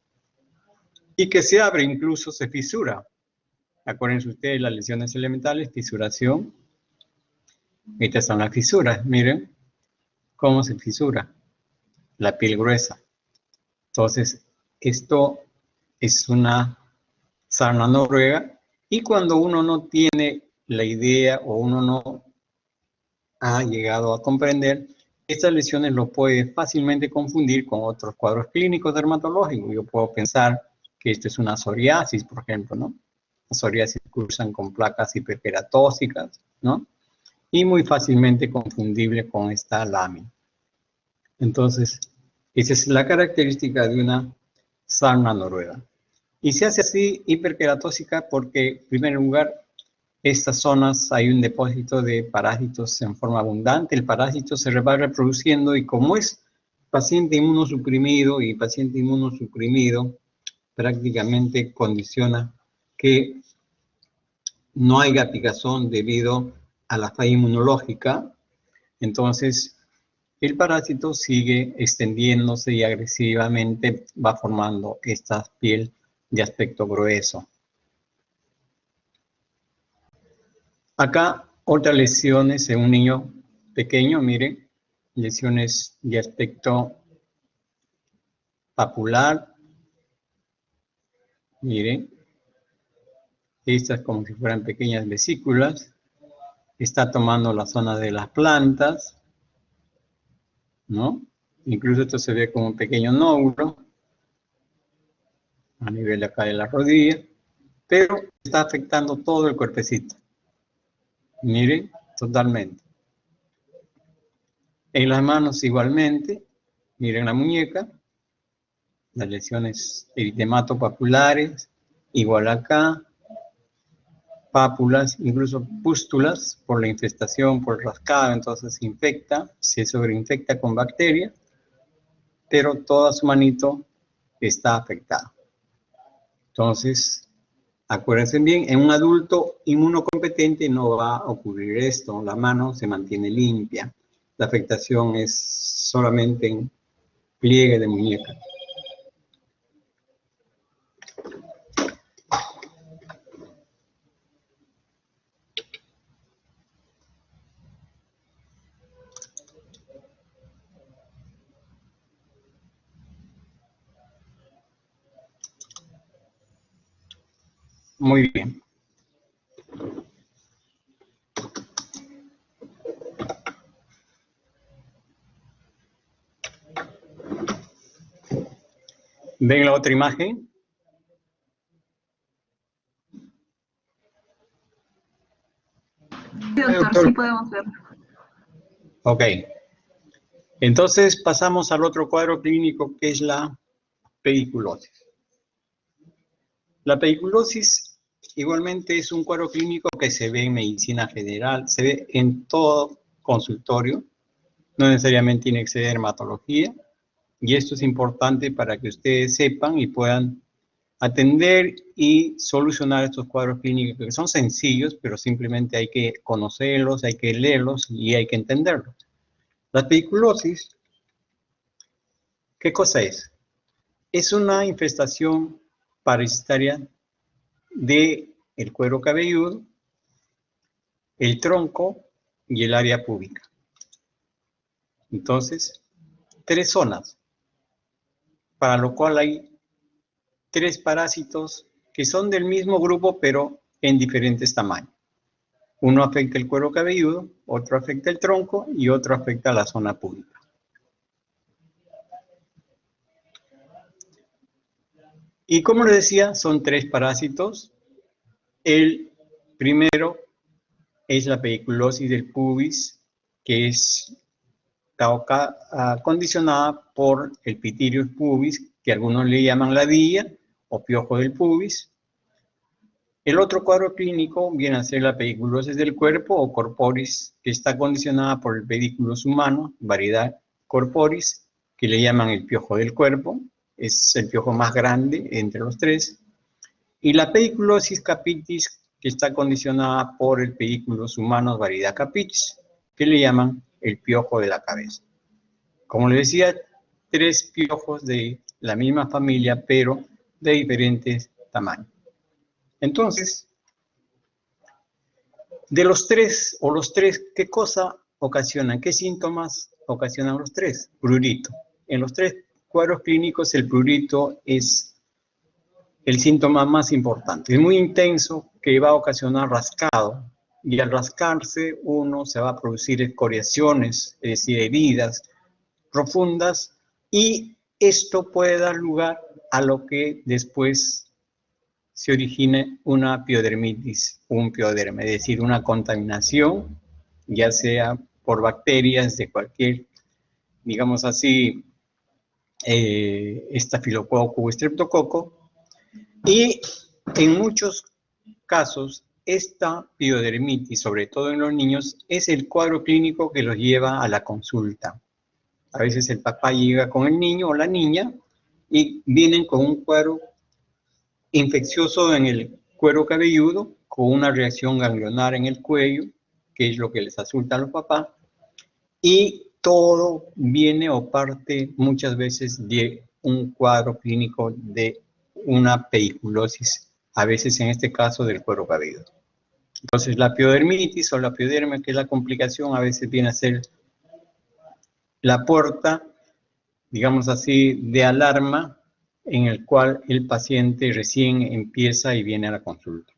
Y que se abre, incluso se fisura. Acuérdense ustedes, las lesiones elementales, fisuración. Estas son las fisuras, miren cómo se fisura la piel gruesa. Entonces, esto es una sarna noruega, y cuando uno no tiene la idea o uno no ha llegado a comprender, estas lesiones lo puede fácilmente confundir con otros cuadros clínicos dermatológicos. Yo puedo pensar que esto es una psoriasis, por ejemplo, ¿no? Las psoriasis cursan con placas hiperqueratóxicas, ¿no? Y muy fácilmente confundible con esta lámina. Entonces, esa es la característica de una sarna noruega. Y se hace así hiperqueratóxica porque, en primer lugar, estas zonas hay un depósito de parásitos en forma abundante. El parásito se va reproduciendo y como es paciente inmunosuprimido y paciente inmunosuprimido prácticamente condiciona que no haya picazón debido a la falla inmunológica. Entonces, el parásito sigue extendiéndose y agresivamente va formando esta piel de aspecto grueso. Acá otras lesiones en un niño pequeño, miren, lesiones de aspecto papular, miren, estas como si fueran pequeñas vesículas, está tomando la zona de las plantas, ¿no? Incluso esto se ve como un pequeño nódulo a nivel de acá de la rodilla, pero está afectando todo el cuerpecito. Miren, totalmente. En las manos igualmente, miren la muñeca, las lesiones eritematopapilares, igual acá, pápulas, incluso pústulas por la infestación, por rascado, entonces se infecta, se sobreinfecta con bacterias, pero toda su manito está afectada. Entonces, acuérdense bien, en un adulto inmunocompetente no va a ocurrir esto, la mano se mantiene limpia, la afectación es solamente en pliegue de muñeca. Muy bien. ¿Ven la otra imagen? Sí, doctor, sí podemos verlo. Ok. Entonces pasamos al otro cuadro clínico que es la pediculosis. La pediculosis igualmente es un cuadro clínico que se ve en medicina general, se ve en todo consultorio, no necesariamente tiene que ser dermatología, y esto es importante para que ustedes sepan y puedan atender y solucionar estos cuadros clínicos que son sencillos, pero simplemente hay que conocerlos, hay que leerlos y hay que entenderlos. La pediculosis, ¿qué cosa es? Es una infestación parasitaria del cuero cabelludo, el tronco y el área púbica. Entonces, 3 zonas, para lo cual hay 3 parásitos que son del mismo grupo, pero en diferentes tamaños. Uno afecta el cuero cabelludo, otro afecta el tronco y otro afecta la zona púbica. Y como les decía, son 3 parásitos. El primero es la pediculosis del pubis, que está condicionada por el Pityrius pubis, que algunos le llaman ladilla o piojo del pubis. El otro cuadro clínico viene a ser la pediculosis del cuerpo o corporis, que está condicionada por el pediculus humano, variedad corporis, que le llaman el piojo del cuerpo, es el piojo más grande entre los 3. Y la pediculosis capitis, que está condicionada por el pediculus humanos, variedad capitis, que le llaman el piojo de la cabeza. Como les decía, 3 piojos de la misma familia, pero de diferentes tamaños. Entonces, de los 3, ¿qué cosa ocasionan? ¿Qué síntomas ocasionan los 3? Prurito. En los 3 cuadros clínicos, el prurito es el síntoma más importante. Es muy intenso, que va a ocasionar rascado, y al rascarse uno se va a producir escoriaciones, es decir, heridas profundas, y esto puede dar lugar a lo que después se origine una piodermitis, un pioderma, es decir, una contaminación, ya sea por bacterias de cualquier, digamos así, estafilococo o estreptococo, y en muchos casos esta piodermitis, sobre todo en los niños, es el cuadro clínico que los lleva a la consulta. A veces el papá llega con el niño o la niña y vienen con un cuadro infeccioso en el cuero cabelludo, con una reacción ganglionar en el cuello, que es lo que les asusta a los papás, y todo viene o parte muchas veces de un cuadro clínico de una pediculosis, a veces en este caso del cuero cabelludo. Entonces la piodermitis o la pioderma, que es la complicación, a veces viene a ser la puerta, digamos así, de alarma en el cual el paciente recién empieza y viene a la consulta.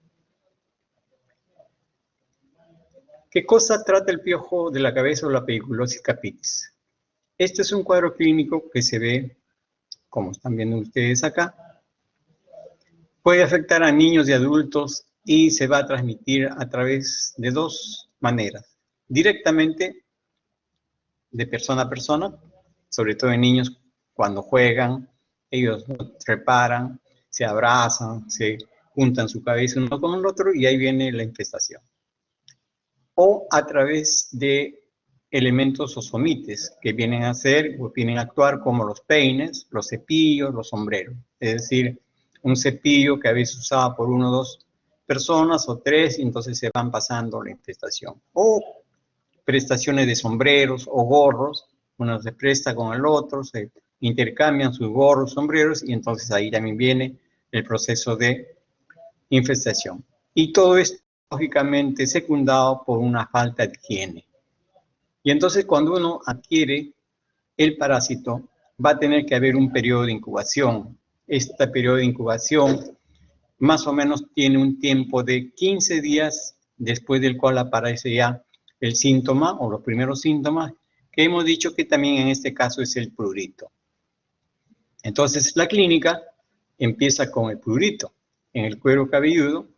¿Qué cosa trata el piojo de la cabeza o la pediculosis capitis? Este es un cuadro clínico que se ve, como están viendo ustedes acá. Puede afectar a niños y adultos y se va a transmitir a través de 2 maneras. Directamente, de persona a persona, sobre todo en niños cuando juegan, ellos treparan, se abrazan, se juntan su cabeza uno con el otro y ahí viene la infestación. O a través de elementos o somites que vienen a ser o vienen a actuar como los peines, los cepillos, los sombreros. Es decir, un cepillo que a veces usaba por 1 o 2 personas o 3 y entonces se van pasando la infestación. O prestaciones de sombreros o gorros, uno se presta con el otro, se intercambian sus gorros, sombreros, y entonces ahí también viene el proceso de infestación. Y todo esto, lógicamente, secundado por una falta de higiene. Y entonces cuando uno adquiere el parásito, va a tener que haber un periodo de incubación. Este periodo de incubación más o menos tiene un tiempo de 15 días, después del cual aparece ya el síntoma o los primeros síntomas, que hemos dicho que también en este caso es el prurito. Entonces la clínica empieza con el prurito en el cuero cabelludo,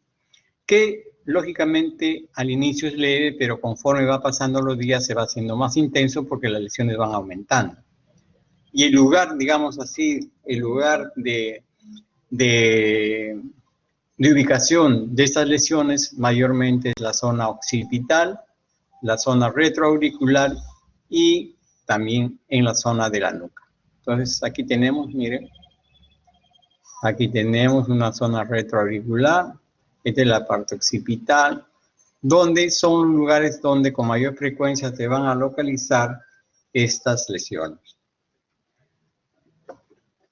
que lógicamente al inicio es leve, pero conforme va pasando los días se va haciendo más intenso porque las lesiones van aumentando. Y el lugar, digamos así, el lugar de ubicación de estas lesiones mayormente es la zona occipital, la zona retroauricular y también en la zona de la nuca. Entonces aquí tenemos, miren, aquí tenemos una zona retroauricular, esta es la parte occipital, donde son lugares donde con mayor frecuencia se van a localizar estas lesiones.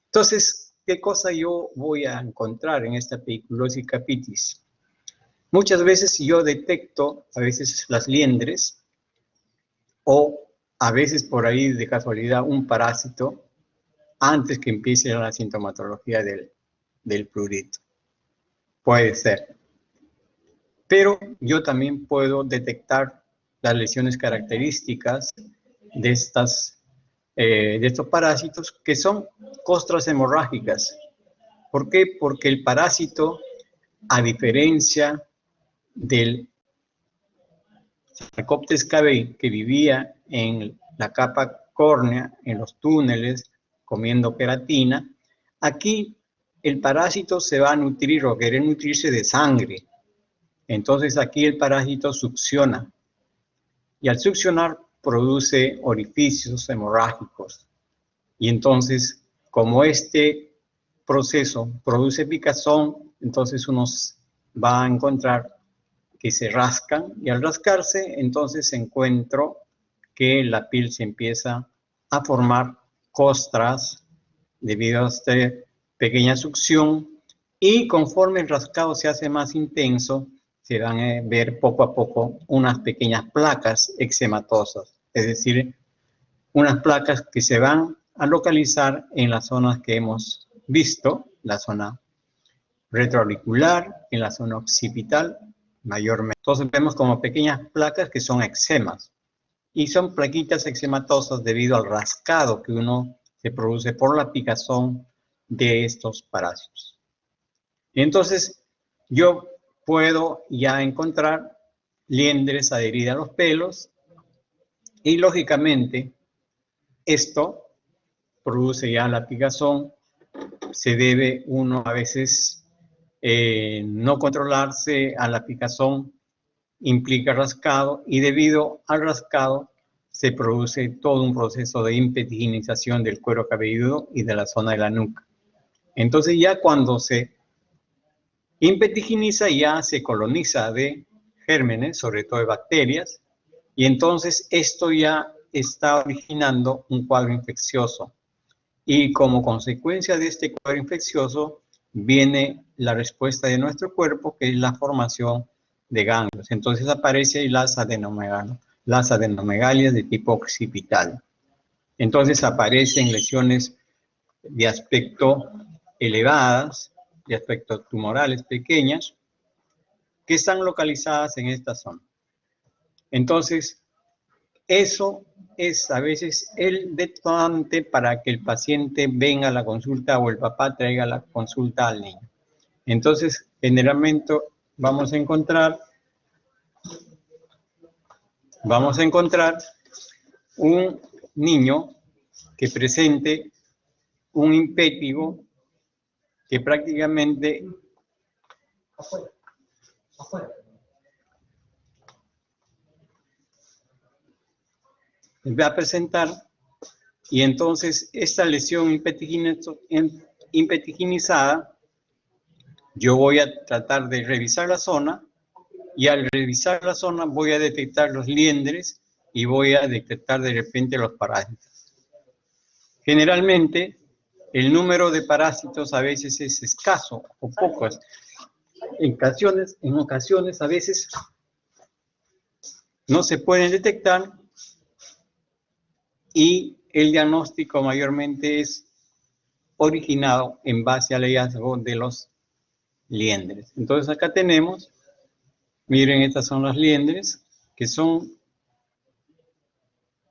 Entonces, ¿qué cosa yo voy a encontrar en esta pediculosis capitis? Muchas veces yo detecto, a veces las liendres, o a veces por ahí de casualidad un parásito, antes que empiece la sintomatología del prurito. Puede ser. Pero yo también puedo detectar las lesiones características de estos parásitos, que son costras hemorrágicas. ¿Por qué? Porque el parásito, a diferencia del Sarcoptes cabei, que vivía en la capa córnea, en los túneles, comiendo queratina, aquí el parásito se va a nutrir o querer nutrirse de sangre. Entonces aquí el parásito succiona. Y al succionar produce orificios hemorrágicos. Y entonces, como este proceso produce picazón, entonces uno va a encontrar que se rascan, y al rascarse, entonces encuentro que la piel se empieza a formar costras debido a esta pequeña succión, y conforme el rascado se hace más intenso, se van a ver poco a poco unas pequeñas placas eczematosas, es decir, unas placas que se van a localizar en las zonas que hemos visto, la zona retroauricular, en la zona occipital, mayormente. Entonces vemos como pequeñas placas que son eczemas, y son plaquitas eczematosas debido al rascado que uno se produce por la picazón de estos parásitos. Entonces yo puedo ya encontrar liendres adheridas a los pelos, y lógicamente esto produce ya la picazón. Se debe uno a veces no controlarse a la picazón, implica rascado, y debido al rascado se produce todo un proceso de impetiginización del cuero cabelludo y de la zona de la nuca. Entonces ya cuando se impetiginiza, ya se coloniza de gérmenes, sobre todo de bacterias, y entonces esto ya está originando un cuadro infeccioso. Y como consecuencia de este cuadro infeccioso viene la respuesta de nuestro cuerpo, que es la formación de ganglios. Entonces aparece las adenomegalias de tipo occipital. Entonces aparecen lesiones de aspecto elevadas, de aspecto tumorales pequeñas, que están localizadas en esta zona. Entonces, eso es a veces el detonante para que el paciente venga a la consulta o el papá traiga la consulta al niño. Entonces, generalmente vamos a encontrar un niño que presente un impétigo que prácticamente va a presentar, y entonces esta lesión impetiginizada, yo voy a tratar de revisar la zona, y al revisar la zona voy a detectar los liendres y voy a detectar de repente los parásitos. Generalmente el número de parásitos a veces es escaso o pocos. En ocasiones a veces no se pueden detectar, y el diagnóstico mayormente es originado en base al hallazgo de los liendres. Entonces acá tenemos, miren, estas son las liendres, que son,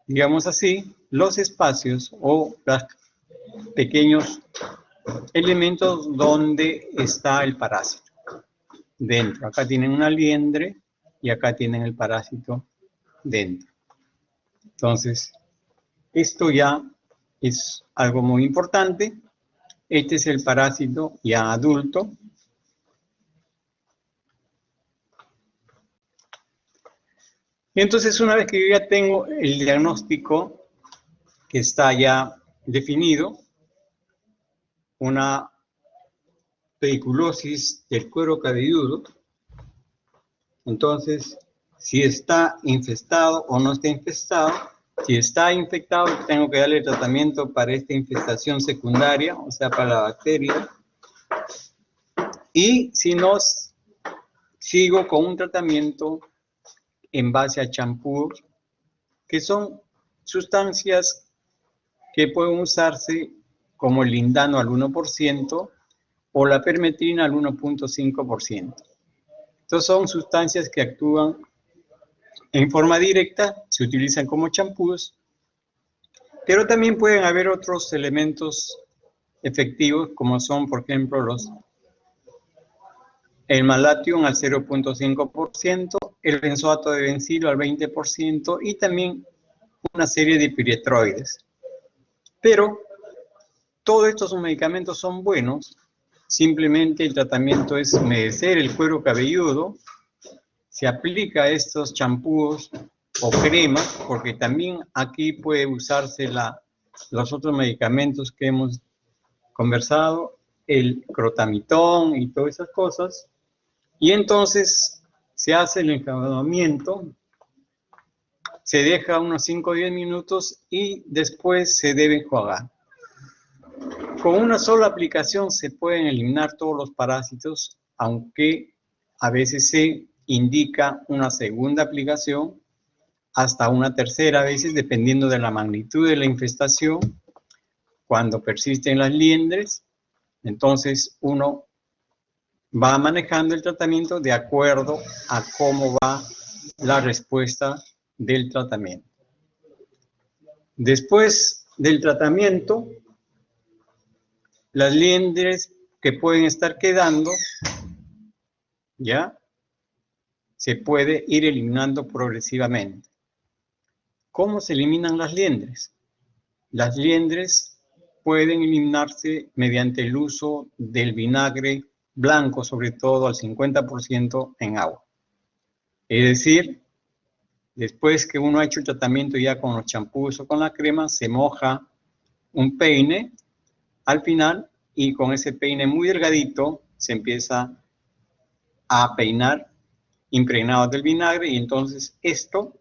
digamos así, los espacios o los pequeños elementos donde está el parásito. dentro. Acá tienen una liendre y acá tienen el parásito dentro. Entonces, esto ya es algo muy importante. Este es el parásito ya adulto. Y entonces, una vez que yo ya tengo el diagnóstico que está ya definido, una pediculosis del cuero cabelludo, entonces, si está infestado o no está infestado, si está infectado, tengo que darle tratamiento para esta infestación secundaria, o sea, para la bacteria. Y si no, sigo con un tratamiento en base a champús, que son sustancias que pueden usarse como el lindano al 1% o la permetrina al 1.5%. Entonces son sustancias que actúan en forma directa, se utilizan como champús, pero también pueden haber otros elementos efectivos, como son, por ejemplo, el malathion al 0.5%, el benzoato de bencilo al 20% y también una serie de piretroides. Pero todos estos medicamentos son buenos, simplemente el tratamiento es humedecer el cuero cabelludo, se aplica estos champús o cremas, porque también aquí puede usarse los otros medicamentos que hemos conversado, el crotamitón y todas esas cosas, y entonces se hace el enjabonamiento, se deja unos 5 o 10 minutos y después se debe enjuagar. Con una sola aplicación se pueden eliminar todos los parásitos, aunque a veces se indica una segunda aplicación, hasta una tercera a veces, dependiendo de la magnitud de la infestación. Cuando persisten las liendres, entonces uno va manejando el tratamiento de acuerdo a cómo va la respuesta del tratamiento. Después del tratamiento, las liendres que pueden estar quedando, ya, se puede ir eliminando progresivamente. ¿Cómo se eliminan las liendres? Las liendres pueden eliminarse mediante el uso del vinagre blanco, sobre todo al 50% en agua. Es decir, después que uno ha hecho el tratamiento ya con los champús o con la crema, se moja un peine al final y con ese peine muy delgadito se empieza a peinar impregnado del vinagre y entonces esto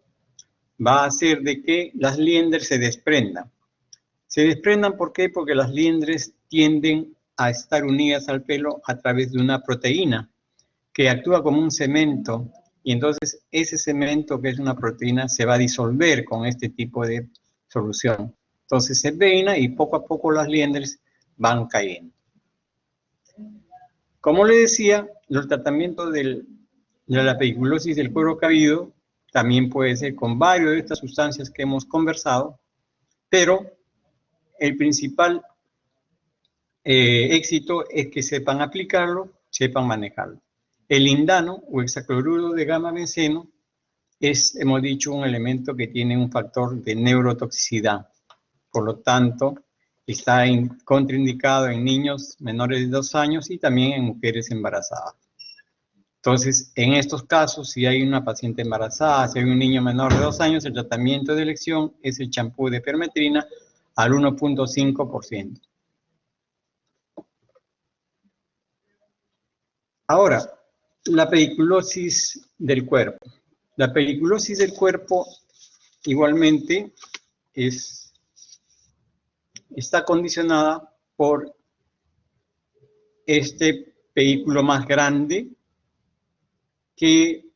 va a hacer de que las liendres se desprendan. Se desprendan, ¿por qué? Porque las liendres tienden a estar unidas al pelo a través de una proteína que actúa como un cemento y entonces ese cemento, que es una proteína, se va a disolver con este tipo de solución. Entonces se peina y poco a poco las liendres van cayendo. Como le decía, el tratamiento de la pediculosis del cuero cabelludo también puede ser con varias de estas sustancias que hemos conversado, pero el principal éxito es que sepan aplicarlo, sepan manejarlo. El lindano o hexacloruro de gamma benceno es, hemos dicho, un elemento que tiene un factor de neurotoxicidad. Por lo tanto, está contraindicado en niños menores de 2 años y también en mujeres embarazadas. Entonces, en estos casos, si hay una paciente embarazada, si hay un niño menor de 2 años, el tratamiento de elección es el champú de permetrina al 1.5%. Ahora, la pediculosis del cuerpo. La pediculosis del cuerpo igualmente está condicionada por este pedículo más grande que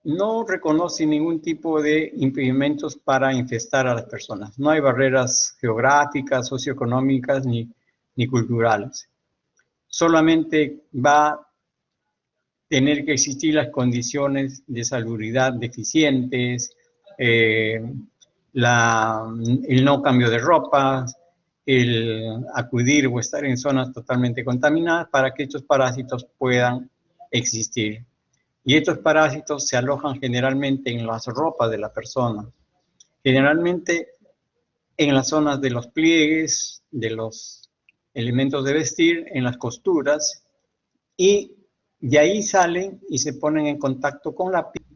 no reconoce ningún tipo de impedimentos para infestar a las personas. No hay barreras geográficas, socioeconómicas ni culturales. Solamente va a tener que existir las condiciones de salubridad deficientes, el no cambio de ropa, el acudir o estar en zonas totalmente contaminadas para que estos parásitos puedan existir. Y estos parásitos se alojan generalmente en las ropas de la persona, generalmente en las zonas de los pliegues, de los elementos de vestir, en las costuras, y de ahí salen y se ponen en contacto con la piel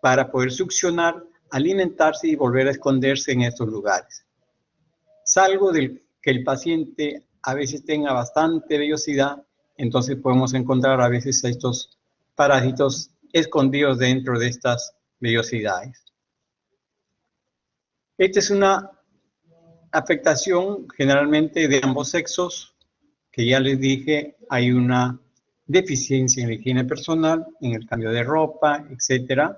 para poder succionar, alimentarse y volver a esconderse en estos lugares. Salvo del que el paciente a veces tenga bastante vellosidad, entonces podemos encontrar a veces a estos parásitos escondidos dentro de estas vellosidades. Esta es una afectación generalmente de ambos sexos, que ya les dije, hay una deficiencia en la higiene personal, en el cambio de ropa, etc.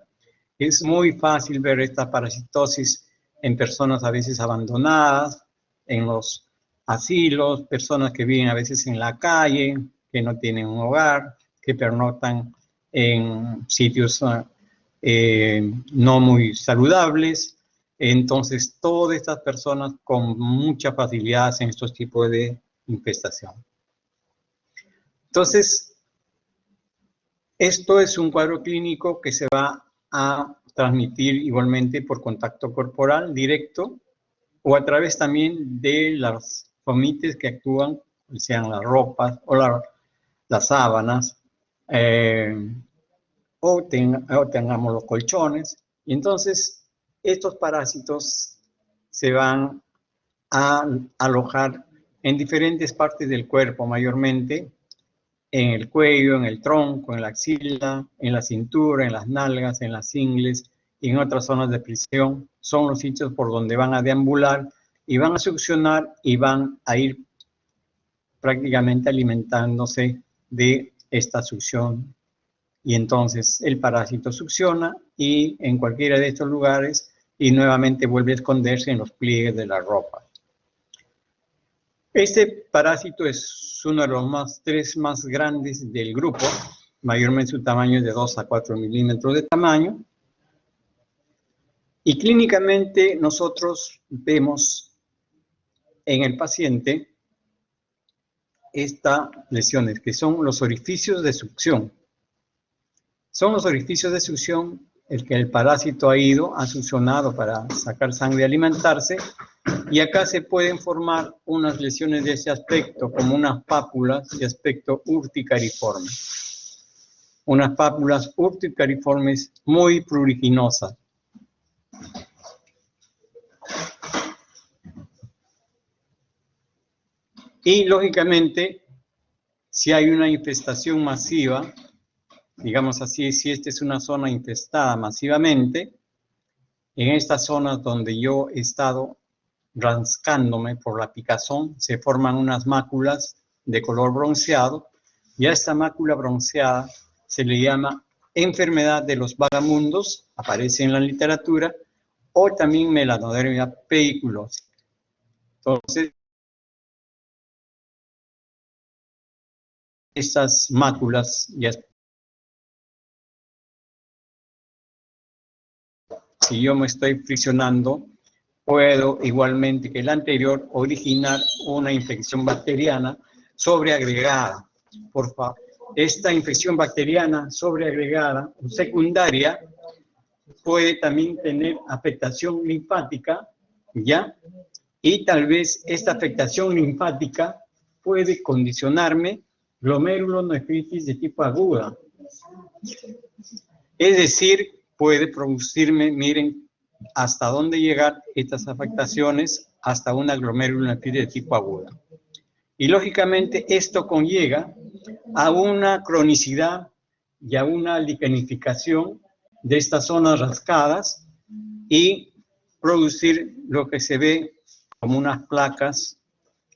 Es muy fácil ver esta parasitosis en personas a veces abandonadas, en los asilos, personas que viven a veces en la calle, que no tienen un hogar, que pernoctan en sitios no muy saludables. Entonces, todas estas personas con mucha facilidad hacen estos tipos de infestación. Entonces, esto es un cuadro clínico que se va a transmitir igualmente por contacto corporal directo o a través también de las fomites que actúan, sean las ropas o las sábanas, o tengamos los colchones. Y entonces, estos parásitos se van a alojar en diferentes partes del cuerpo, mayormente en el cuello, en el tronco, en la axila, en la cintura, en las nalgas, en las ingles y en otras zonas de prisión. Son los sitios por donde van a deambular y van a succionar y van a ir prácticamente alimentándose de esta succión. Y entonces el parásito succiona y en cualquiera de estos lugares y nuevamente vuelve a esconderse en los pliegues de la ropa. Este parásito es uno de los tres más grandes del grupo, mayormente su tamaño es de 2 a 4 milímetros de tamaño. Y clínicamente nosotros vemos en el paciente estas lesiones, que son los orificios de succión. Son los orificios de succión el que el parásito ha ido, ha succionado para sacar sangre y alimentarse, y acá se pueden formar unas lesiones de ese aspecto, como unas pápulas de aspecto urticariforme. Unas pápulas urticariformes muy pruriginosas. Y lógicamente, si hay una infestación masiva, digamos así, si esta es una zona infestada masivamente, en estas zonas donde yo he estado rascándome por la picazón, se forman unas máculas de color bronceado, y a esta mácula bronceada se le llama enfermedad de los vagamundos, aparece en la literatura, o también melanodermia pediculosa. Entonces, estas máculas, ya, si yo me estoy friccionando, puedo igualmente que el anterior originar una infección bacteriana sobreagregada. Por favor, esta infección bacteriana sobreagregada o secundaria puede también tener afectación linfática, ¿ya? Y tal vez esta afectación linfática puede condicionarme glomerulonefritis de tipo aguda. Es decir, puede producirme, miren, hasta dónde llegar estas afectaciones, hasta una glomerulonefritis de tipo aguda. Y lógicamente esto conlleva a una cronicidad y a una lichenificación de estas zonas rascadas y producir lo que se ve como unas placas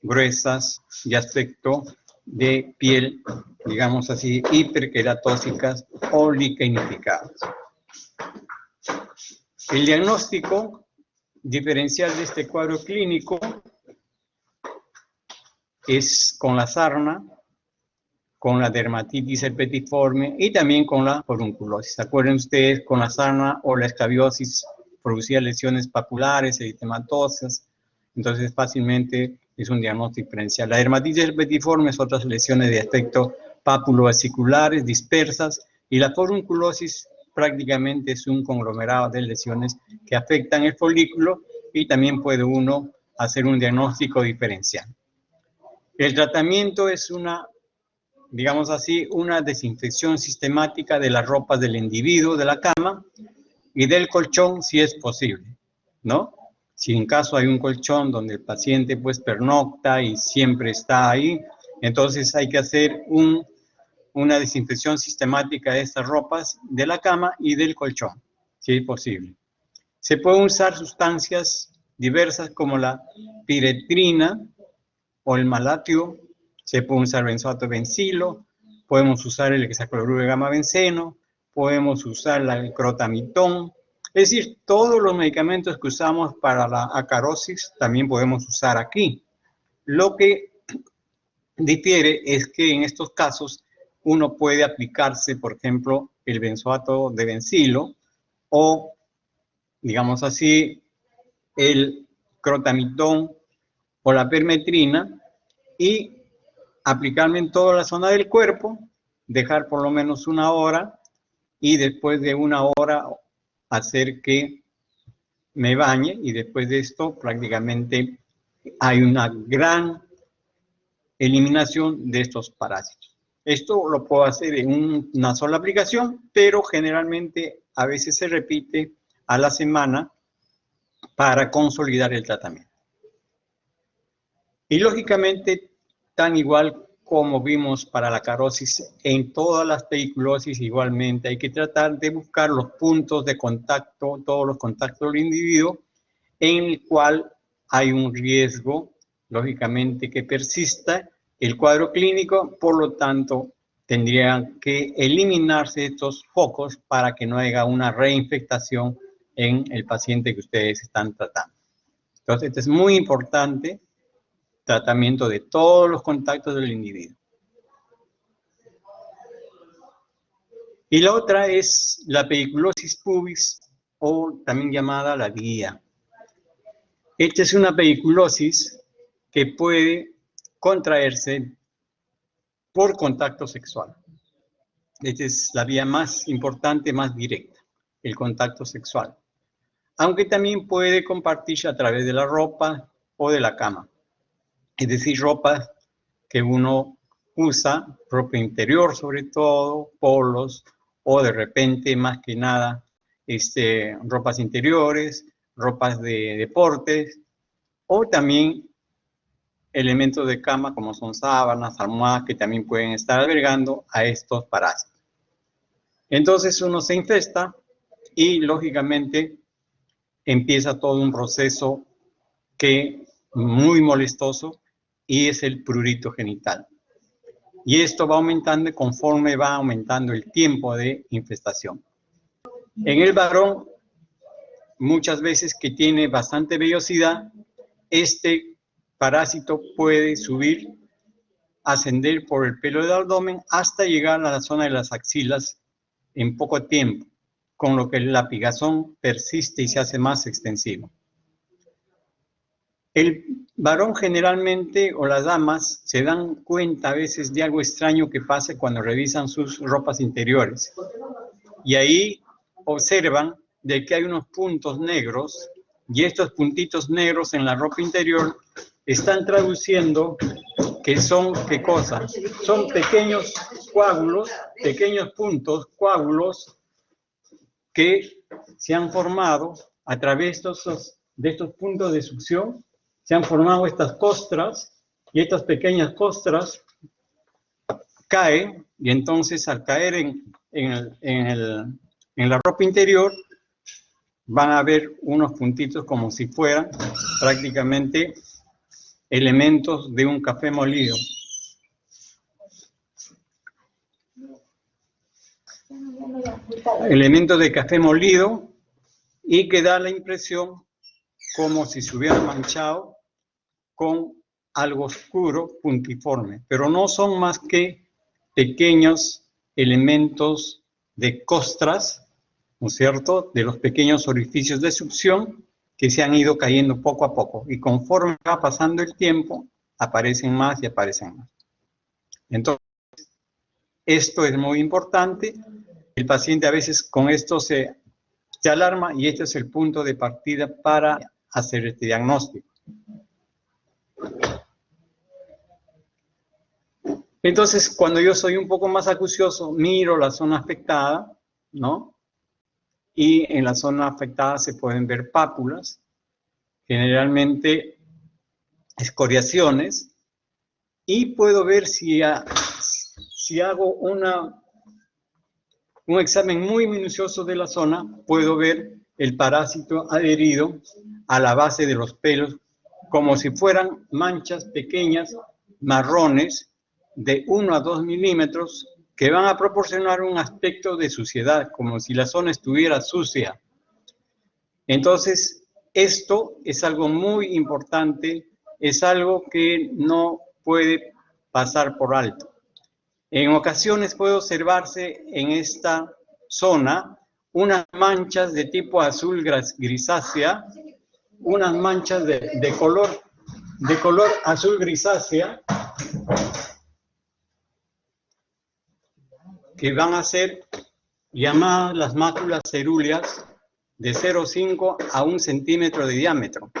gruesas de aspecto de piel, digamos así, hiperqueratóxicas o lichenificadas. El diagnóstico diferencial de este cuadro clínico es con la sarna, con la dermatitis herpetiforme y también con la furunculosis. Acuerden ustedes, con la sarna o la escabiosis producía lesiones papulares, eritematosas, entonces fácilmente es un diagnóstico diferencial. La dermatitis herpetiforme es otras lesiones de aspecto papulosvasiculares dispersas, y la furunculosis prácticamente es un conglomerado de lesiones que afectan el folículo y también puede uno hacer un diagnóstico diferencial. El tratamiento es digamos así, una desinfección sistemática de las ropas del individuo, de la cama y del colchón si es posible, ¿no? Si en caso hay un colchón donde el paciente pues pernocta y siempre está ahí, entonces hay que hacer una desinfección sistemática de estas ropas de la cama y del colchón, si es posible. Se pueden usar sustancias diversas como la piretrina o el malatio, se puede usar benzoato de bencilo, podemos usar el hexacloruro de gamma-benceno, podemos usar el crotamitón, es decir, todos los medicamentos que usamos para la acarosis también podemos usar aquí. Lo que difiere es que en estos casos uno puede aplicarse, por ejemplo, el benzoato de bencilo o, digamos así, el crotamitón o la permetrina y aplicarme en toda la zona del cuerpo, dejar por lo menos 1 hora y después de 1 hora hacer que me bañe y después de esto prácticamente hay una gran eliminación de estos parásitos. Esto lo puedo hacer en una sola aplicación, pero generalmente a veces se repite a la semana para consolidar el tratamiento. Y lógicamente, tan igual como vimos para la acarosis, en todas las pediculosis igualmente hay que tratar de buscar los puntos de contacto, todos los contactos del individuo, en el cual hay un riesgo, lógicamente, que persista el cuadro clínico, por lo tanto, tendrían que eliminarse estos focos para que no haya una reinfectación en el paciente que ustedes están tratando. Entonces, esto es muy importante, tratamiento de todos los contactos del individuo. Y la otra es la pediculosis pubis, o también llamada la guía. Esta es una pediculosis que puede contraerse por contacto sexual. Esta es la vía más importante, más directa, el contacto sexual. Aunque también puede compartirse a través de la ropa o de la cama. Es decir, ropa que uno usa, ropa interior sobre todo, polos, o de repente, más que nada, ropas interiores, ropas de deportes, o también elementos de cama como son sábanas, almohadas, que también pueden estar albergando a estos parásitos. Entonces uno se infesta y lógicamente empieza todo un proceso muy molestoso y es el prurito genital. Y esto va aumentando conforme va aumentando el tiempo de infestación. En el varón, muchas veces que tiene bastante vellosidad, este parásito puede subir, ascender por el pelo del abdomen hasta llegar a la zona de las axilas en poco tiempo, con lo que la pigazón persiste y se hace más extensivo. El varón generalmente, o las damas, se dan cuenta a veces de algo extraño que pasa cuando revisan sus ropas interiores. Y ahí observan de que hay unos puntos negros, y estos puntitos negros en la ropa interior están traduciendo que son, ¿qué cosa? Son pequeños coágulos, pequeños puntos, coágulos, que se han formado a través de estos puntos de succión. Se han formado estas costras, y estas pequeñas costras caen, y entonces al caer en la ropa interior, van a haber unos puntitos como si fueran prácticamente elementos de un café molido. Elementos de café molido, y que da la impresión como si se hubiera manchado con algo oscuro, puntiforme, pero no son más que pequeños elementos de costras, ¿no es cierto?, de los pequeños orificios de succión que se han ido cayendo poco a poco, y conforme va pasando el tiempo, aparecen más y aparecen más. Entonces, Esto es muy importante. El paciente a veces con esto se alarma y este es el punto de partida para hacer este diagnóstico. Entonces, cuando yo soy un poco más acucioso, miro la zona afectada, ¿no? Y en la zona afectada se pueden ver pápulas, generalmente escoriaciones, y puedo ver si hago un examen muy minucioso de la zona, puedo ver el parásito adherido a la base de los pelos, como si fueran manchas pequeñas, marrones, de 1 a 2 milímetros, que van a proporcionar un aspecto de suciedad, como si la zona estuviera sucia. Entonces, esto es algo muy importante, es algo que no puede pasar por alto. En ocasiones puede observarse en esta zona unas manchas de tipo azul grisácea, unas manchas de color azul grisácea, que van a ser llamadas las máculas cerúleas, de 0,5 a 1 centímetro de diámetro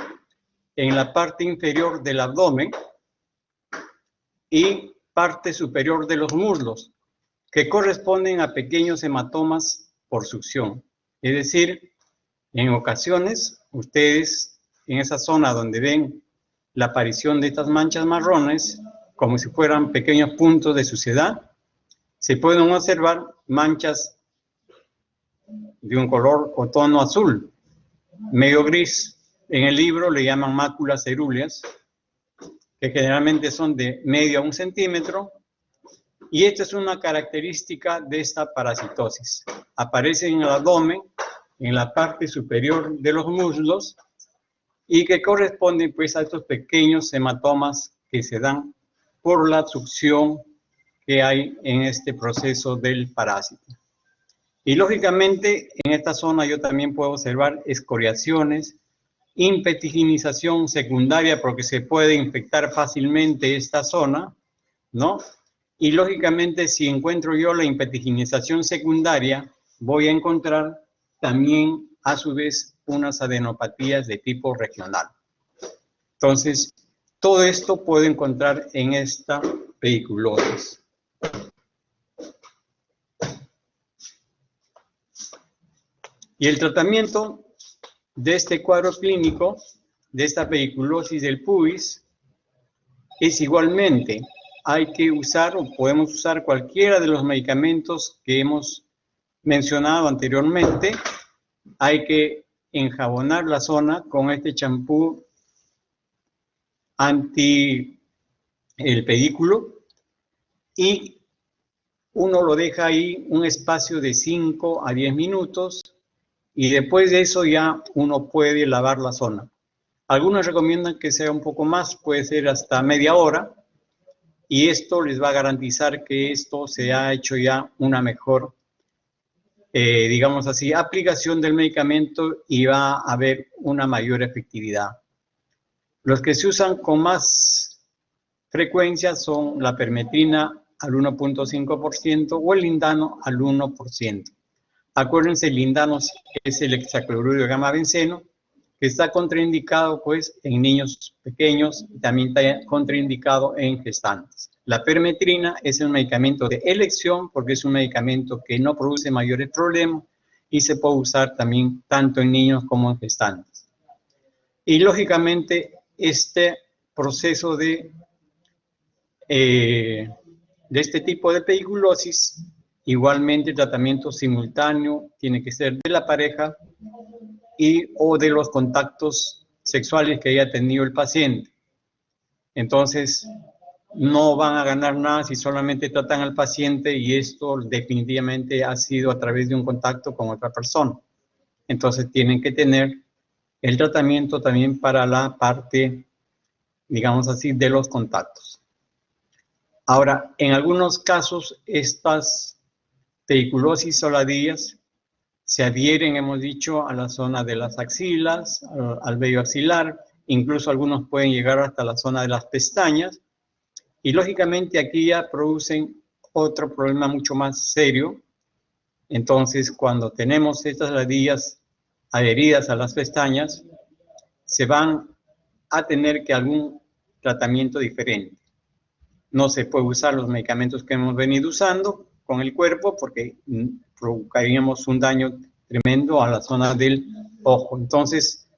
en la parte inferior del abdomen y parte superior de los muslos, que corresponden a pequeños hematomas por succión. Es decir, en ocasiones, ustedes en esa zona donde ven la aparición de estas manchas marrones, como si fueran pequeños puntos de suciedad, se pueden observar manchas de un color o tono azul, medio gris. En el libro le llaman máculas cerúleas, que generalmente son de medio a 1 centímetro, y esta es una característica de esta parasitosis. Aparece en el abdomen, en la parte superior de los muslos, y que corresponden pues a estos pequeños hematomas que se dan por la succión que hay en este proceso del parásito. Y lógicamente en esta zona yo también puedo observar escoriaciones, impetiginización secundaria porque se puede infectar fácilmente esta zona, ¿no? Y lógicamente si encuentro yo la impetiginización secundaria, voy a encontrar también a su vez unas adenopatías de tipo regional. Entonces, todo esto puedo encontrar en esta pediculosis. Y el tratamiento de este cuadro clínico, de esta pediculosis del pubis, es igualmente, hay que usar o podemos usar cualquiera de los medicamentos que hemos mencionado anteriormente. Hay que enjabonar la zona con este champú anti el pedículo y uno lo deja ahí un espacio de 5 a 10 minutos y después de eso ya uno puede lavar la zona. Algunos recomiendan que sea un poco más, puede ser hasta media hora, y esto les va a garantizar que esto se ha hecho ya una mejor, digamos así, aplicación del medicamento y va a haber una mayor efectividad. Los que se usan con más frecuencia son la permetrina al 1.5% o el lindano al 1%. Acuérdense, el lindano es el hexacloruro de gamma-benceno, que está contraindicado pues en niños pequeños y también está contraindicado en gestantes. La permetrina es un medicamento de elección porque es un medicamento que no produce mayores problemas y se puede usar también tanto en niños como en gestantes. Y lógicamente este proceso de este tipo de pediculosis, igualmente el tratamiento simultáneo tiene que ser de la pareja o de los contactos sexuales que haya tenido el paciente. Entonces, no van a ganar nada si solamente tratan al paciente y esto definitivamente ha sido a través de un contacto con otra persona. Entonces, tienen que tener el tratamiento también para la parte, digamos así, de los contactos. Ahora, en algunos casos, estas pediculosis soladías se adhieren, hemos dicho, a la zona de las axilas, al vello axilar, incluso algunos pueden llegar hasta la zona de las pestañas, y lógicamente aquí ya producen otro problema mucho más serio. Entonces, cuando tenemos estas ladillas adheridas a las pestañas, se van a tener que algún tratamiento diferente. No se puede usar los medicamentos que hemos venido usando con el cuerpo porque provocaríamos un daño tremendo a la zona del ojo. Entonces,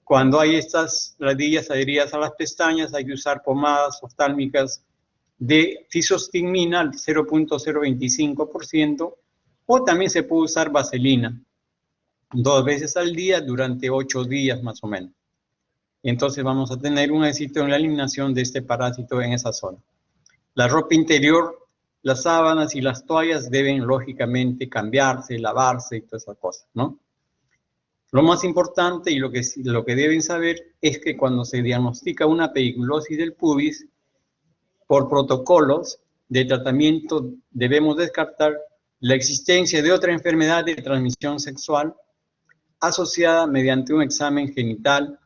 cuando hay estas ladillas adheridas a las pestañas, hay que usar pomadas oftálmicas de fisostigmina al 0.025%, o también se puede usar vaselina 2 veces al día durante 8 días más o menos. Entonces vamos a tener un éxito en la eliminación de este parásito en esa zona. La ropa interior, las sábanas y las toallas deben lógicamente cambiarse, lavarse y todas esas cosas, ¿no? Lo más importante y lo que deben saber es que cuando se diagnostica una pediculosis del pubis, por protocolos de tratamiento debemos descartar la existencia de otra enfermedad de transmisión sexual asociada mediante un examen genital,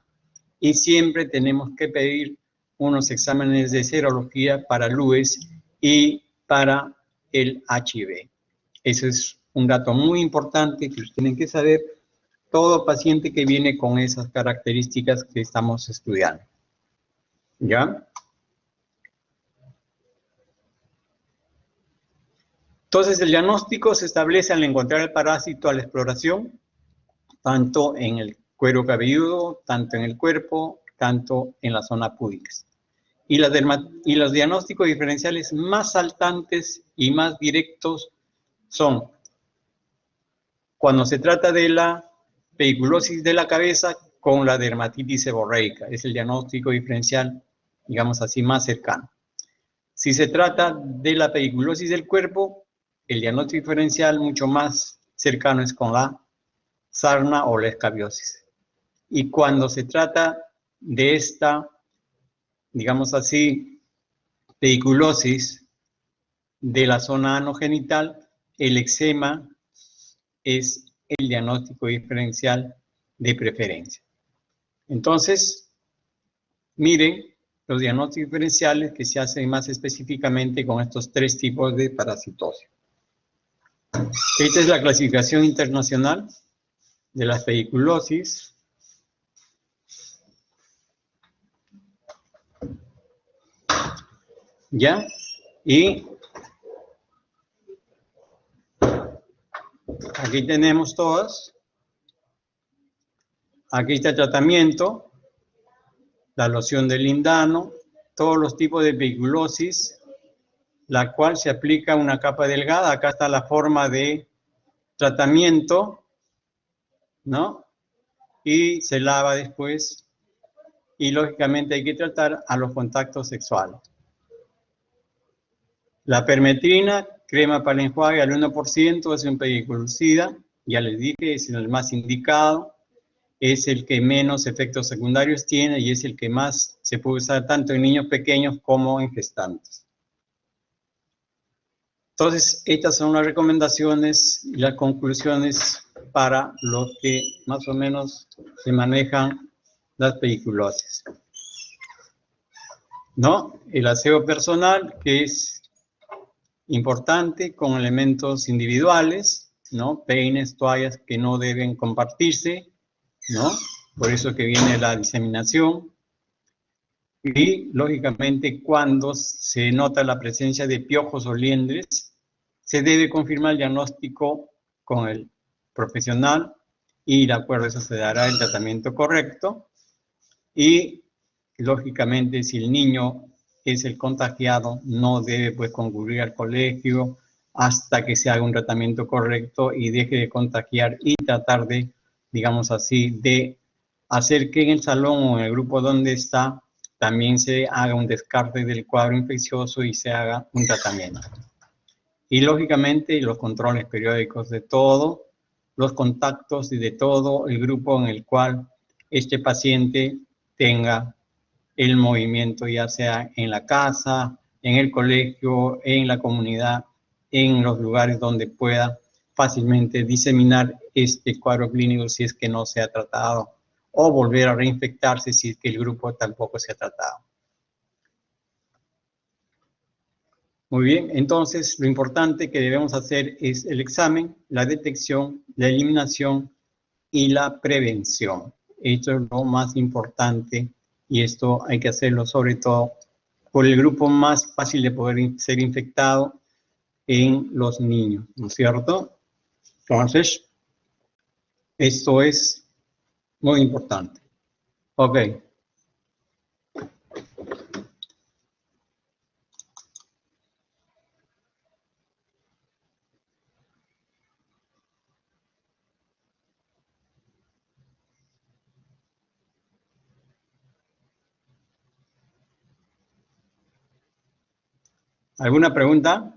y siempre tenemos que pedir unos exámenes de serología para LUES y para el HIV. Eso es un dato muy importante que tienen que saber todo paciente que viene con esas características que estamos estudiando. ¿Ya? Entonces, el diagnóstico se establece al encontrar el parásito a la exploración, tanto en el cuero cabelludo, tanto en el cuerpo, tanto en la zona púbica. Y los diagnósticos diferenciales más saltantes y más directos son cuando se trata de la pediculosis de la cabeza con la dermatitis seborreica. Es el diagnóstico diferencial, digamos así, más cercano. Si se trata de la pediculosis del cuerpo, el diagnóstico diferencial mucho más cercano es con la sarna o la escabiosis. Y cuando se trata de esta, digamos así, pediculosis de la zona anogenital, el eczema es el diagnóstico diferencial de preferencia. Entonces, miren los diagnósticos diferenciales que se hacen más específicamente con estos 3 tipos de parasitosis. Esta es la clasificación internacional de las pediculosis. ¿Ya? Y aquí tenemos todas. Aquí está el tratamiento, la loción de lindano, todos los tipos de pediculosis, la cual se aplica una capa delgada. Acá está la forma de tratamiento, ¿no? Y se lava después. Y lógicamente hay que tratar a los contactos sexuales. La permetrina, crema para el enjuague al 1%, es un pediculicida, ya les dije, es el más indicado, es el que menos efectos secundarios tiene y es el que más se puede usar tanto en niños pequeños como en gestantes. Entonces, estas son las recomendaciones y las conclusiones para los que más o menos se manejan las pediculosis. ¿No? El aseo personal, que es importante, con elementos individuales, ¿no? Peines, toallas que no deben compartirse, ¿no? Por eso que viene la diseminación. Y, lógicamente, cuando se nota la presencia de piojos o liendres, se debe confirmar el diagnóstico con el profesional y, de acuerdo a eso, se dará el tratamiento correcto. Y, lógicamente, si el niño es el contagiado, no debe pues concurrir al colegio hasta que se haga un tratamiento correcto y deje de contagiar, y tratar de, digamos así, de hacer que en el salón o en el grupo donde está también se haga un descarte del cuadro infeccioso y se haga un tratamiento. Y lógicamente los controles periódicos de todos los contactos y de todo el grupo en el cual este paciente tenga el movimiento, ya sea en la casa, en el colegio, en la comunidad, en los lugares donde pueda fácilmente diseminar este cuadro clínico si es que no se ha tratado, o volver a reinfectarse si es que el grupo tampoco se ha tratado. Muy bien, entonces lo importante que debemos hacer es el examen, la detección, la eliminación y la prevención. Esto es lo más importante y esto hay que hacerlo sobre todo por el grupo más fácil de poder ser infectado en los niños, ¿no es cierto? Entonces, esto es muy importante. Ok. ¿Alguna pregunta?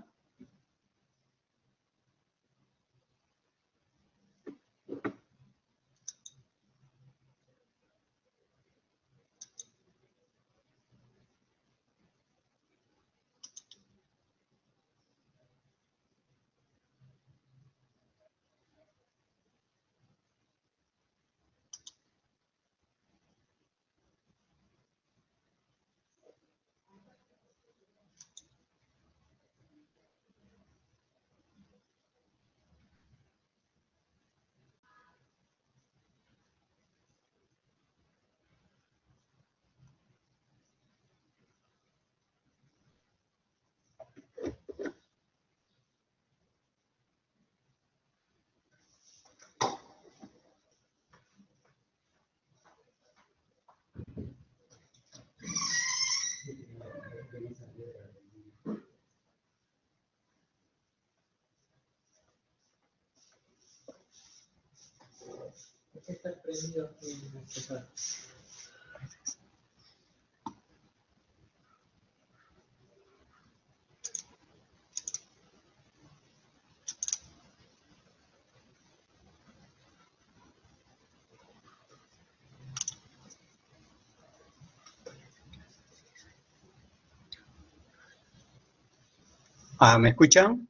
¿Me escuchan?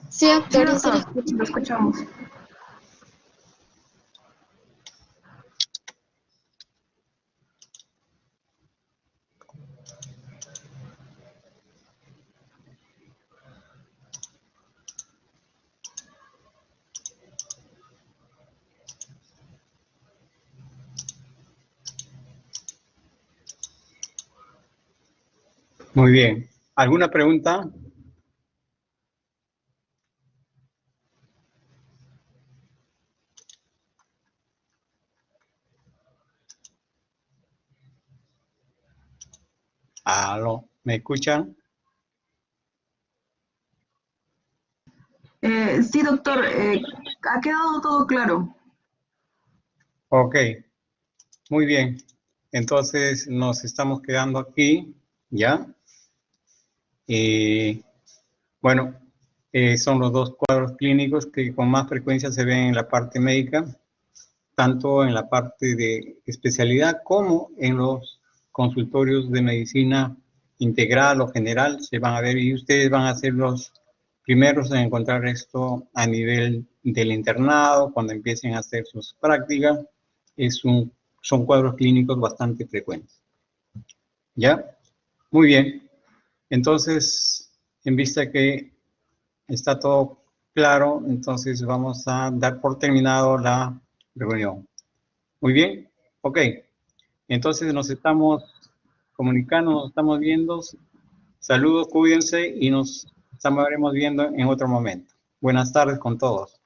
Sí, Sí, doctor, ya se le doctor, escucha. lo escuchamos. Muy bien. ¿Alguna pregunta? ¿Aló? ¿Me escuchan? Sí, doctor, ha quedado todo claro. Ok, muy bien. Entonces nos estamos quedando aquí, ¿ya? Bueno, son los dos cuadros clínicos que con más frecuencia se ven en la parte médica, tanto en la parte de especialidad como en los consultorios de medicina integral o general se van a ver y ustedes van a ser los primeros en encontrar esto a nivel del internado, cuando empiecen a hacer sus prácticas. Son cuadros clínicos bastante frecuentes. ¿Ya? Muy bien. Entonces, en vista que está todo claro, entonces vamos a dar por terminado la reunión. Muy bien, ok. Entonces nos estamos comunicando, nos estamos viendo. Saludos, cuídense y nos estaremos viendo en otro momento. Buenas tardes con todos.